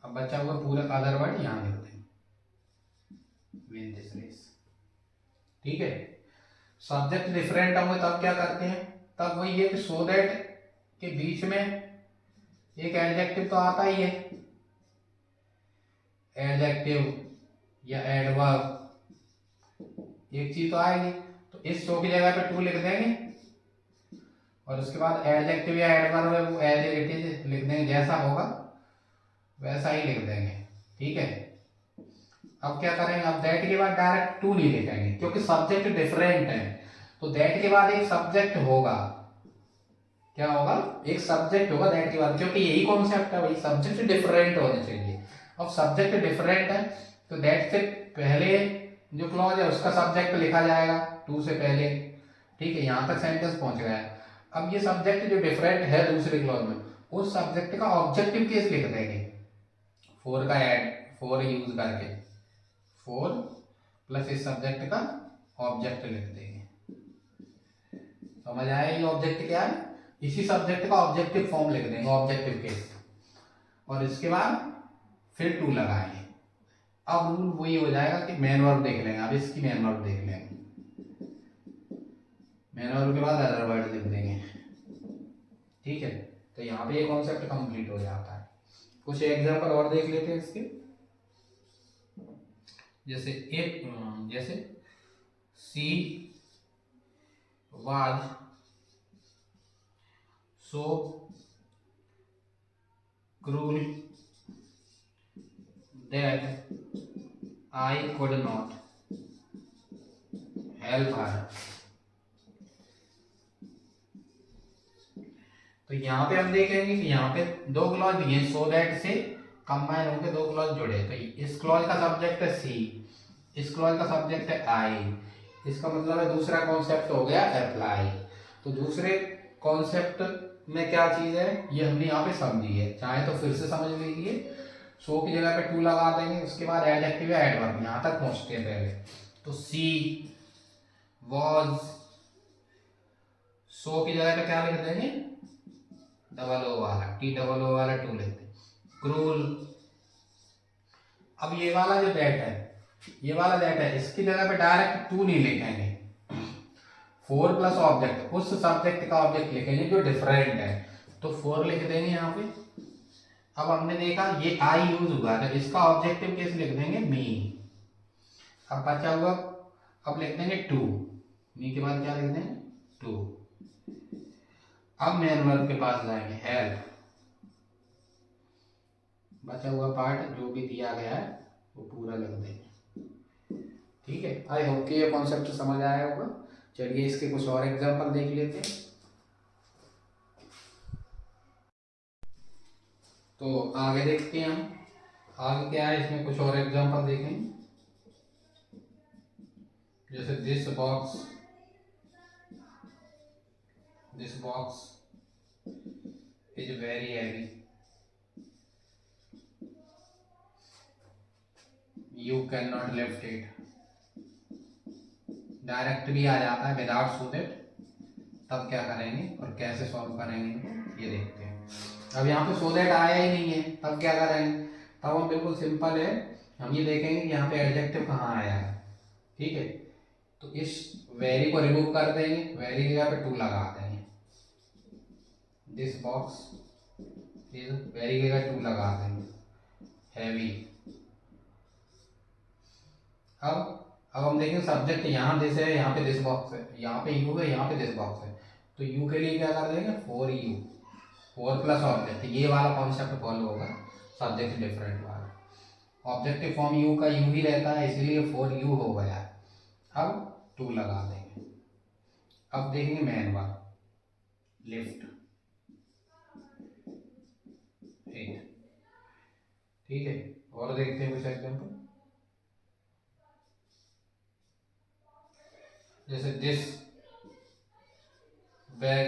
अब बच्चा हुआ पूरा अदर वर्ड यहाँ लिख देंगे विन दिस रेस। ठीक है, सब्जेक्ट डिफरेंट होंगे तब क्या करते हैं, तब वही है कि सो दैट के बीच में एक एडजेक्टिव तो आता ही है, एडजेक्टिव या एडवर्ब एक चीज तो आएगी। तो इस सो की जगह पे टू लिख देंगे और उसके बाद एडजेक्टिव या एडवर्ब है वो एज इट इज लिख देंगे, जैसा होगा वैसा ही लिख देंगे। ठीक है, अब क्या करेंगे, अब दैट के बाद डायरेक्ट टू नहीं लिखेंगे क्योंकि सब्जेक्ट डिफरेंट है। तो दैट के बाद एक सब्जेक्ट होगा, क्या होगा, एक सब्जेक्ट होगा दैट के बाद, क्योंकि यही कॉन्सेप्ट है, वही सब्जेक्ट डिफरेंट होने चाहिए। अब सब्जेक्ट डिफरेंट है तो दैट से पहले जो क्लॉज है उसका सब्जेक्ट लिखा जाएगा टू से पहले। ठीक है, यहां तक सेंटेंस पहुंच गया है। अब ये सब्जेक्ट जो डिफरेंट है दूसरे क्लॉज में, उस सब्जेक्ट का ऑब्जेक्टिव केस लिख देंगे फोर का ऐड फोर यूज करके, फोर प्लस इस सब्जेक्ट का ऑब्जेक्ट लिख देंगे। समझ आया ये ऑब्जेक्ट क्या है, इसी सब्जेक्ट का ऑब्जेक्टिव फॉर्म लिख देंगे ऑब्जेक्टिव केस, और इसके बाद फिर टू लगाएंगे। अब रूल वही हो जाएगा कि मेन वर्ब देख लेंगे, अब इसकी मेन वर्ब देख लेंगे, मेन वर्ब के बाद अदर वर्ड लिख देंगे। ठीक है, तो यहाँ पे ये कॉन्सेप्ट कंप्लीट हो जाता है। कुछ एग्जांपल और देख लेते हैं इसके, जैसे she was so cruel that I could not help her. तो यहाँ पे हम देखेंगे कि यहाँ पे दो क्लॉज दिए, सो दैट से कंबाइन होकर दो क्लॉज जुड़े। तो इस क्लॉज का सब्जेक्ट है सी, इस क्लॉज का सब्जेक्ट है आई, इसका मतलब है दूसरा कॉन्सेप्ट हो गया अप्लाई। तो दूसरे कॉन्सेप्ट में क्या चीज है ये हमने यहाँ पे समझी है, चाहे तो फिर से समझ लीजिए। सो की जगह पे टू लगा देंगे, उसके बाद एडजेक्टिव या एडवर्ब, यहाँ तक पहुंचते हैं पहले। तो सी वॉज, सो की जगह पे क्या लिख देंगे, डबल ओ वाला, टी डबल ओ वाला टू लिख देंगे, क्रूल। अब ये वाला जो दैट है, ये वाला दैट है, इसकी जगह पे डायरेक्ट टू नहीं लिखेंगे, फोर प्लस ऑब्जेक्ट, उस सब्जेक्ट का ऑब्जेक्ट लिखेंगे जो डिफरेंट है। तो फोर लिख देंगे यहाँ पे। अब हमने देखा ये आई यूज हुआ तो इसका ऑब्जेक्टिव केस लिख देंगे मी। अब बचा हुआ, अब लिख देंगे टू, मी के बाद क्या लिख देंगे टू। अब मेन वर्ब के पास जाएंगे हेल्प, बचा हुआ पार्ट जो भी दिया गया है वो पूरा लिख देंगे। ठीक है, आई होप कि ये कॉन्सेप्ट समझ आया होगा। चलिए इसके कुछ और एग्जांपल देख लेते हैं। तो आगे देखते हैं हम, आगे क्या है इसमें कुछ और एग्जांपल देखेंगे। जैसे this box is very heavy, you can not lift it. Direct भी आ जाता है विदाउट सो दैट, तब क्या करेंगे और कैसे सॉल्व करेंगे ये देखते हैं। अब यहाँ पे सो दैट आया ही नहीं है, तब क्या करेंगे, तब हम बिल्कुल सिंपल है, हम ये देखेंगे कि यहाँ पे एडजेक्टिव कहाँ आया है। ठीक है, तो इस वेरी को रिमूव कर देंगे, वेरी की जगह पे टू लगा देंगे, दिस बॉक्स इज वेरी की जगह टू लगा देंगे, हैवी। अब हम देखेंगे सब्जेक्ट यहाँ दिस है, यहाँ पे दिस बॉक्स है, यहाँ पे यू है, यहाँ पे दिस बॉक्स है। तो यू के लिए क्या कर देंगे four you, four plus object, ये वाला कॉन्सेप्ट फॉलो होगा सब्जेक्ट डिफरेंट वाला। ऑब्जेक्टिव फॉर्म यू का यू ही रहता है इसलिए फोर यू हो गया। अब टू लगा देंगे। अब देखेंगे मेन वर्ब लिफ्ट, ठीक है। और देखते हैं कुछ एग्जाम्पल, जैसे this bag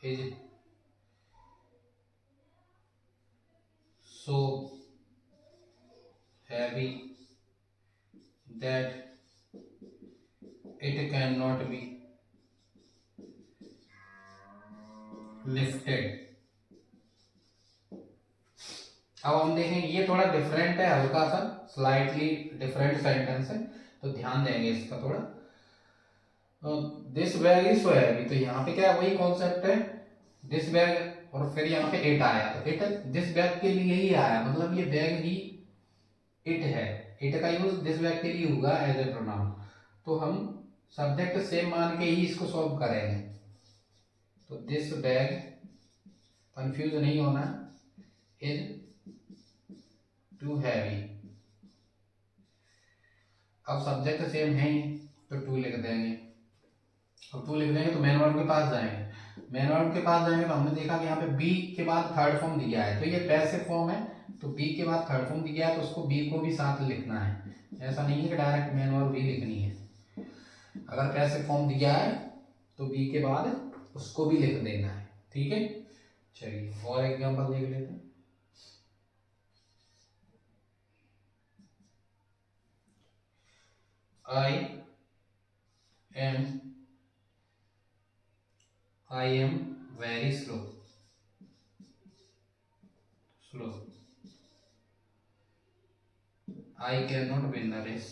is so heavy that it can not be lifted. अब हम देखेंगे ये थोड़ा डिफरेंट है, हल्का सा स्लाइटली डिफरेंट सेंटेंस है, तो ध्यान देंगे इसका थोड़ा। This bag is so heavy, तो यहाँ पे क्या है, वही कॉन्सेप्ट है, दिस बैग, और फिर यहाँ पे इट आया, तो इट दिस बैग के लिए ही आया, मतलब ये बैग ही इट है, इट का यूज दिस बैग के लिए होगा एज ए प्रोनाउन। तो हम सब्जेक्ट सेम मान के ही इसको सॉल्व करेंगे। तो दिस बैग, कंफ्यूज नहीं होना, इज टू हैवी। अब सब्जेक्ट सेम है ही, तो टू लिख देंगे। अब टू लिख देंगे तो मेन वर्ब के पास जाएंगे। मेन वर्ब के पास जाएंगे तो हमने देखा कि यहाँ पे बी के बाद थर्ड फॉर्म दिया है, तो ये पैसिव फॉर्म है, तो बी के बाद थर्ड फॉर्म दिया है तो उसको बी को भी साथ लिखना है। ऐसा नहीं है कि डायरेक्ट मेन वर्ब भी लिखनी है। अगर पैसिव फॉर्म दिया है तो बी के बाद उसको भी लिख देना है। ठीक है, चलिए और एग्जाम्पल देख लेते हैं। I am very slow. I cannot win the race.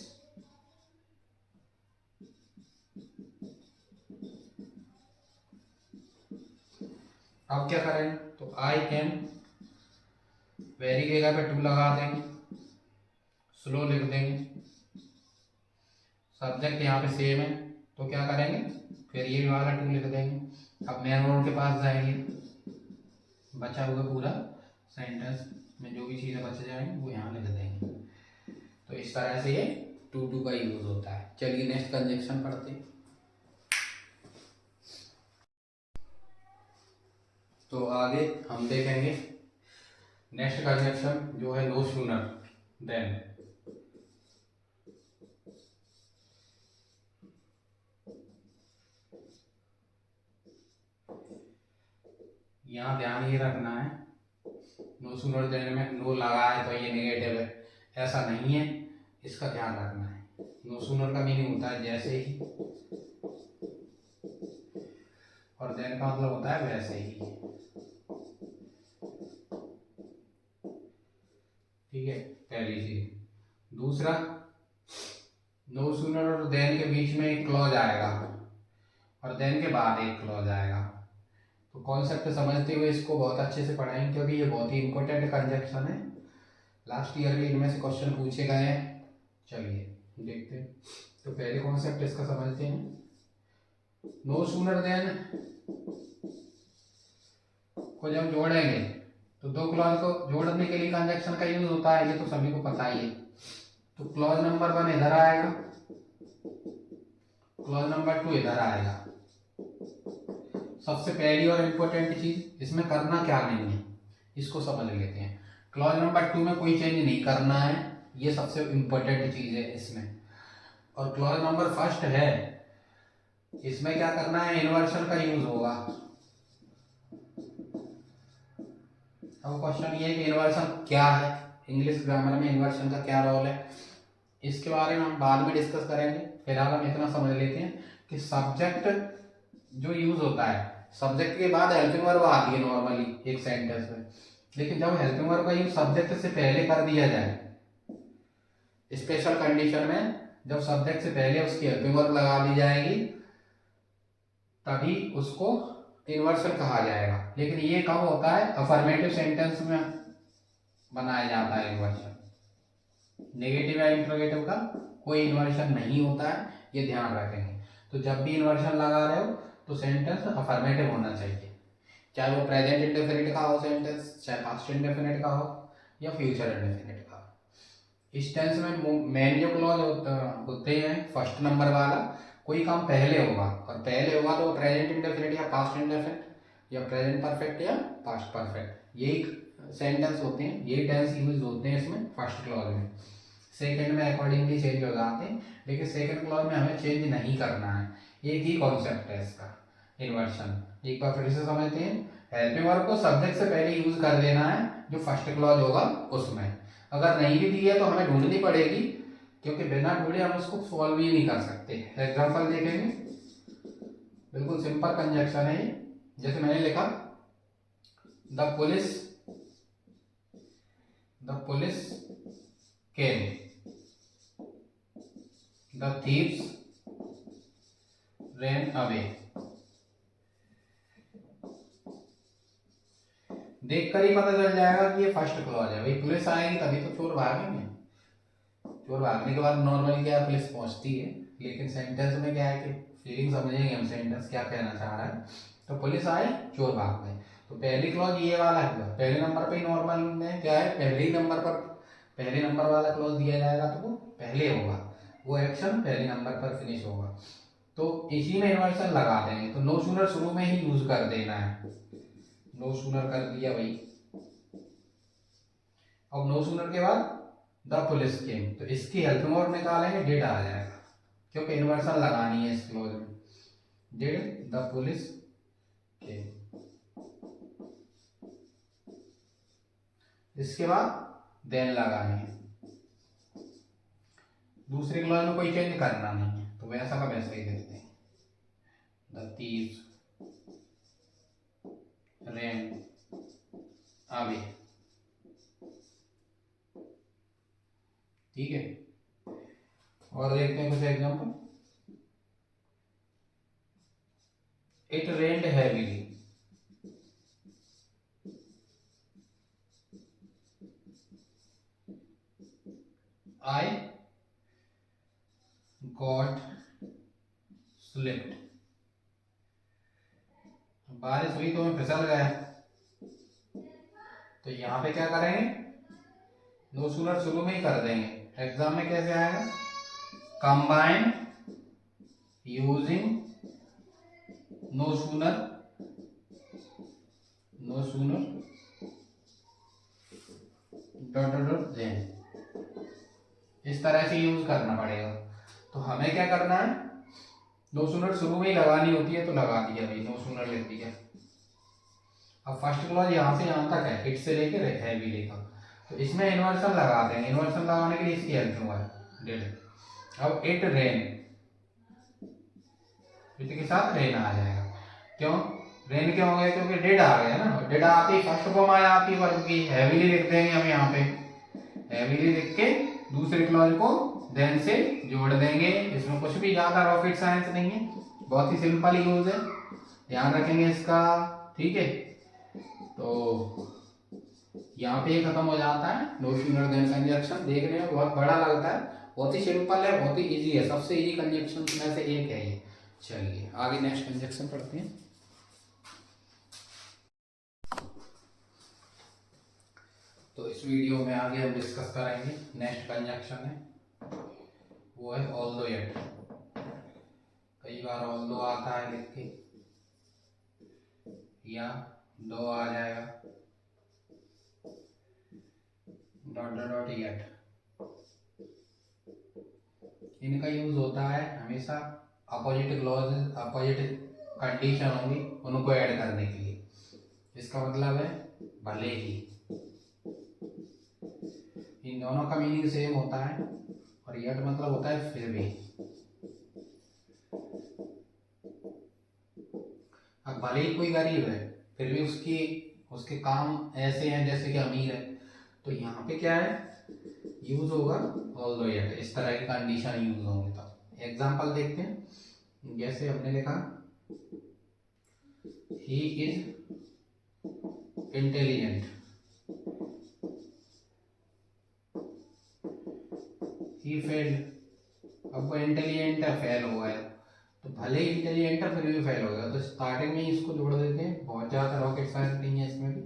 अब क्या करें, तो I am वेरी की जगह पे टू लगा देंगे, स्लो लिख देंगे। सब्जेक्ट यहाँ पे सेम है, तो क्या करेंगे, फिर ये वाला टू लिख देंगे। अब मेन वर्ब के पास जाएंगे, बचा हुआ पूरा सेंटेंस में जो भी चीज़ें बच जाएंगी वो यहाँ लिख देंगे। तो इस तरह से ये टू टू का यूज होता है। चलिए नेक्स्ट कंजक्शन पढ़ते हैं। तो आगे हम देखेंगे नेक्स्ट कंजक्शन जो है नो सूनर देन। यहाँ ध्यान ये रखना है, नो सूनर देन में नो लगा है तो ये नेगेटिव है, ऐसा नहीं है, इसका ध्यान रखना है। नो सूनर का मीनिंग होता है जैसे ही, और देन का मतलब होता है वैसे ही। ठीक है, पहली चीज। दूसरा, नो सूनर और देन के बीच में एक क्लॉज आएगा और देन के बाद एक क्लॉज आएगा। तो कॉन्सेप्ट समझते हुए इसको बहुत अच्छे से पढ़ाएंगे, क्योंकि ये बहुत ही इंपॉर्टेंट कंजक्शन है। लास्ट ईयर भी इनमें से क्वेश्चन पूछे गए हैं। चलिए देखते हैं। तो पहले कॉन्सेप्ट इसका समझते हैं। नो सूनर देन को जब जोड़ेंगे तो दो क्लॉज को जोड़ने के लिए कंजक्शन का यूज होता है, ये तो सभी को पता ही है। तो क्लॉज नंबर 1 इधर आएगा, क्लॉज नंबर 2 इधर आएगा। सबसे पहली और इम्पोर्टेंट चीज, इसमें करना क्या नहीं है इसको समझ लेते हैं। क्लॉज नंबर 2 में कोई चेंज नहीं करना है, ये सबसे इम्पोर्टेंट चीज है इसमें। और क्लॉज नंबर 1 है, इसमें क्या करना है, इन्वर्शन का यूज होगा। अब क्वेश्चन ये है कि इन्वर्शन क्या है, इंग्लिश ग्रामर में इन्वर्शन का क्या रोल है, इसके बारे में हम बाद में डिस्कस करेंगे। फिलहाल हम इतना समझ लेते हैं कि सब्जेक्ट जो यूज होता है, सब्जेक्ट के बाद हेल्पिंग वर्ब आती है नॉर्मली एक सेंटेंस में, लेकिन जब हेल्पिंग वर्ब का यूज सब्जेक्ट से पहले कर दिया जाए, स्पेशल कंडीशन में जब सब्जेक्ट से पहले उसकी हेल्पिंग वर्ब लगा दी जाएगी तभी उसको इन्वर्सन कहा जाएगा। लेकिन ये कब होता है, अफर्मेटिव सेंटेंस में बनाया जाता है इन्वर्सन। नेगेटिव या इंट्रोगेटिव का कोई इन्वर्सन नहीं होता है, ये ध्यान रखेंगे। तो जब भी इन्वर्सन लगा रहे हो तो सेंटेंस अफर्मेटिव होना चाहिए, चाहे वो प्रेजेंट इंडेफिनिट का हो सेंटेंस, चाहे पास्ट इंडेफिनिट का हो या फ्यूचर इंडेफिनिट का। इस टेंस में मेन जो क्लॉज होते हैं, फर्स्ट नंबर वाला, कोई काम पहले होगा, और पहले होगा तो प्रेजेंट इंडेफिनिट या पास्ट इंडेफिनिट या प्रेजेंट परफेक्ट या पास्ट परफेक्ट, यही सेंटेंस होते हैं, यही टेंस यूज होते हैं इसमें फर्स्ट क्लॉज में। सेकंड में अकॉर्डिंगली चेंज हो जाते हैं, लेकिन सेकंड क्लॉज में हमें चेंज नहीं करना है। एक ही कॉन्सेप्ट है इसका, इन्वर्शन। एक बार फिर से समझते हैं, हेल्पिंग वर्ब को सब्जेक्ट से पहले यूज कर देना है जो फर्स्ट क्लॉज होगा उसमें। अगर नहीं भी दी है तो हमें ढूंढनी पड़ेगी क्योंकि बिना ढूंढे हम उसको सॉल्व ही नहीं कर सकते। एग्जाम्पल देखेंगे, बिल्कुल सिंपल कंजक्शन है ये। जैसे मैंने लिखा the police came, the thieves ran away। देखकर ही पता चल जाएगा कि ये फर्स्ट क्लॉज है। भाई पुलिस आएगी तभी तो चोर भागेंगे। चोर भागने के बाद नॉर्मली क्या पुलिस पहुंचती है, लेकिन सेंटेंस में क्या है कि फीलिंग समझेंगे हम सेंटेंस क्या कहना चाह रहा है। तो पुलिस आई, चोर भाग गए। तो पहली क्लॉज ये वाला हुआ। पहले नंबर पे नॉर्मल में क्या है, पहले नंबर वाला क्लॉज दिया जाएगा तो वो पहले होगा, वो एक्शन पहले नंबर पर फिनिश होगा। तो इसी में इन्वर्सन लगा देंगे। तो नो सूनर शुरू में ही यूज कर देना है। नो सूनर कर दिया भाई। अब नो सूनर के बाद द पुलिस केम, तो इसकी हेल्प में और निकालेंगे, डिड आ जाएगा क्योंकि इन्वर्सन लगानी है इस क्लोज में। डिड द पुलिस केम। इसके बाद देन लगाएंगे। दूसरी क्लोज में कोई चेंज करना नहीं है, तो वैसा का वैसा ही देते हैं। The thieves ran away। ठीक है, और देखते हैं कुछ example. It rained heavily, I got slipped. बारिश हुई तो मैं फिसल गया। तो यहाँ पे क्या करेंगे, नो सूनर शुरू में ही कर देंगे। एग्जाम में कैसे आएगा, combine using no sooner dot dot dot than. इस तरह से यूज करना पड़ेगा। तो हमें क्या करना है, नो सूनर शुरू में ही लगानी होती है, तो लगा दिया भाई, नो सूनर लिख दिया। अब फर्स्ट क्लॉज यहाँ से यहाँ तक है, इट से लेकर हैवी लेकर, तो इसमें इन्वर्सन लगा देंगे। इन्वर्सन लगाने के लिए इसकी हेल्प हुआ है, डिड। अब इट रेन, इट के साथ रेन आ जाएगा। क्यों रेन क्यों हो गया, क्योंकि डिड आ गया ना। डिड आती ही फर्स्ट फॉर्म आ जाती है वर्ब की, हैवीली लिख देंगे हम यहाँ पे। हैवीली लिख के दूसरे क्लॉज को देन से जोड़ देंगे। इसमें कुछ भी ज्यादा रॉकेट साइंस नहीं है, बहुत ही सिंपल यूज है, ध्यान रखेंगे इसका। ठीक है, तो यहाँ पे खत्म हो जाता है नो सूनर देन कंजक्शन। देखने में बहुत बड़ा लगता है, बहुत ही सिंपल है, बहुत ही इजी है, सबसे इजी कंजक्शन में से एक है ये। चलिए आगे नेक्स्ट कंजक्शन पढ़ते हैं। तो इस वीडियो में आगे हम डिस्कस करेंगे नेक्स्ट कंजक्शन है, वो है ऑल्दो येट। कई बार ऑल्दो आता है लिख के, या दो आ जाएगा डॉट डॉट डॉट येट। इनका यूज होता है हमेशा अपोजिट क्लॉज, अपोजिट कंडीशन होंगी उनको ऐड करने के लिए। इसका मतलब है भले ही। इन दोनों का मीनिंग सेम होता है, और येट मतलब होता है फिर भी। अब भले ही कोई गरीब है, फिर भी उसके काम ऐसे हैं जैसे कि अमीर है, तो यहाँ पे क्या है, यूज होगा ऑल्दो येट। इस तरह की कंडीशन यूज होंगे। तो एग्जांपल देखते हैं। जैसे हमने लिखा he is intelligent, he failed. अब वो इंटेलिजेंट है, फेल हुआ है, तो भले ही इंटेलिजेंट है फिर भी फेल हो गया, तो स्टार्टिंग में ही इसको जोड़ देते हैं। बहुत ज़्यादा रॉकेट साइंस नहीं है इसमें भी।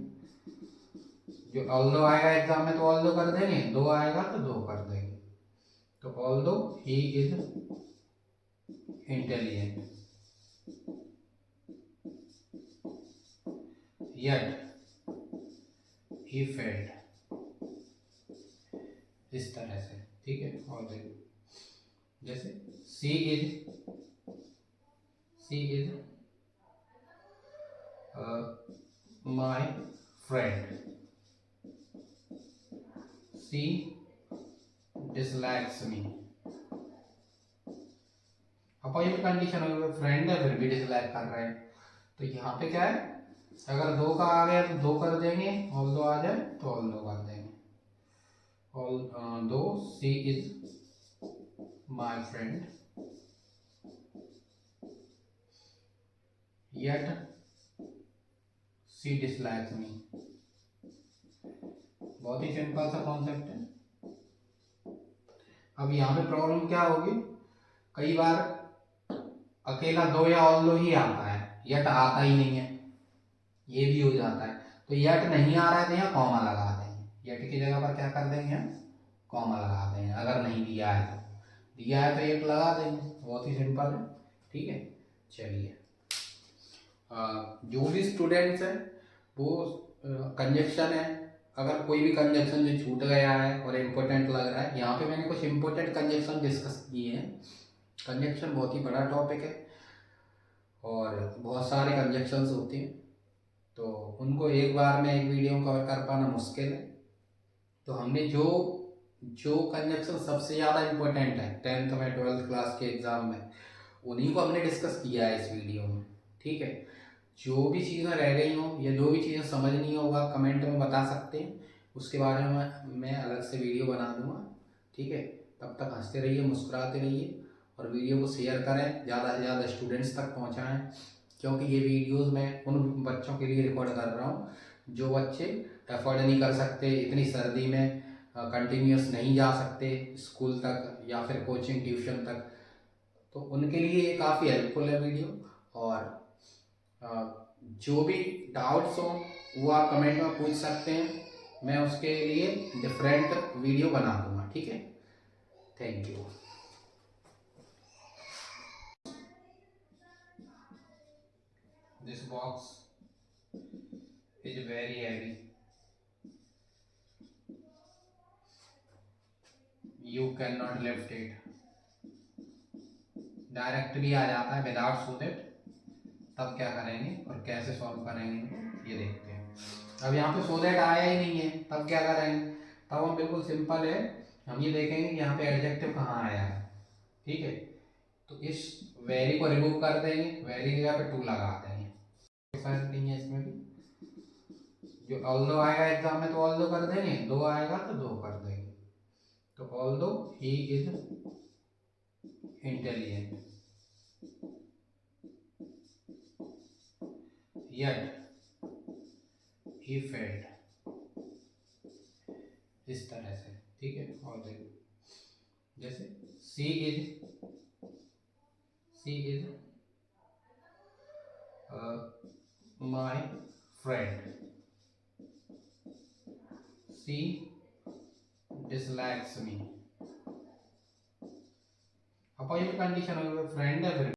जो ऑल्दो आएगा एग्जाम में तो ऑल्दो कर देंगे, दो आएगा तो दो कर देंगे। तो although he is intelligent yet he failed, इस तरह से। ठीक है, और देखो जैसे she is my friend, she dislikes me, opposite condition होगी, फ्रेंड है फिर भी डिसलाइक कर रहे हैं। तो यहाँ पे क्या है, अगर 2 का आ गया तो 2 कर देंगे, ऑल दो आ जाए तो ऑल दो कर देंगे। Although she is my friend yet she dislikes me. बहुत ही सिंपल सा कॉन्सेप्ट है। अब यहाँ पे प्रॉब्लम क्या होगी, कई बार अकेला दो या ऑल दो ही आता है, येट आता ही नहीं है, ये भी हो जाता है। तो येट नहीं आ रहा है तो यहाँ कॉमा लगा देंगे, येट की जगह पर क्या कर देंगे, कॉमा लगा देंगे। अगर नहीं दिया है तो, दिया है तो एक लगा देंगे, बहुत ही सिंपल है। ठीक है, चलिए जो भी स्टूडेंट्स हैं वो कंजक्शन है, अगर कोई भी कंजक्शन जो छूट गया है और इम्पोर्टेंट लग रहा है, यहाँ पे मैंने कुछ इम्पोर्टेंट कंजक्शन डिस्कस किए हैं। कंजक्शन बहुत ही बड़ा टॉपिक है और बहुत सारे कंजक्शंस होते हैं, तो उनको एक बार में एक वीडियो में कवर कर पाना मुश्किल है। तो हमने जो जो कंजक्शन सबसे ज़्यादा इम्पोर्टेंट है 10th में 12th क्लास के एग्ज़ाम में, उन्हीं को हमने डिस्कस किया है इस वीडियो में। ठीक है, जो भी चीज़ें रह गई हों या जो भी चीज़ें समझ नहीं होगा कमेंट में बता सकते हैं, उसके बारे में मैं अलग से वीडियो बना दूंगा। ठीक है, तब तक हंसते रहिए, मुस्कुराते रहिए और वीडियो को शेयर करें, ज़्यादा से ज़्यादा स्टूडेंट्स तक पहुँचाएँ, क्योंकि ये वीडियोज़ मैं उन बच्चों के लिए रिकॉर्ड कर रहा हूँ जो बच्चे अफोर्ड नहीं कर सकते, इतनी सर्दी में कंटिन्यूस नहीं जा सकते स्कूल तक या फिर कोचिंग ट्यूशन तक, तो उनके लिए ये काफ़ी हेल्पफुल है वीडियो। और जो भी डाउट्स हो वो आप कमेंट में पूछ सकते हैं, मैं उसके लिए डिफरेंट वीडियो बना दूंगा। ठीक है, thank you. This box is very heavy, you can not lift it. Direct भी आ जाता है विदाउट सो दैट, तब क्या करेंगे और कैसे सॉल्व करेंगे ये देखते हैं। अब यहाँ पे सो दैट आया ही नहीं है, तब क्या करेंगे, तब हम बिल्कुल सिंपल है, हम ये देखेंगे कि यहाँ पे एडजेक्टिव कहाँ आया है। ठीक है, तो इस वेरी को रिमूव कर देंगे, वेरी की जगह पे टू लगा देंगे। नहीं है इसमें भी, जो ऑल्दो आएगा एग्जाम में तो ऑल्दो कर देंगे, दो आएगा तो दो कर देंगे। तो although he is intelligent yet he failed, इस तरह से। ठीक है, और देखो जैसे she is my friend, she dislikes me. Opposite condition होगी, फ्रेंड है फिर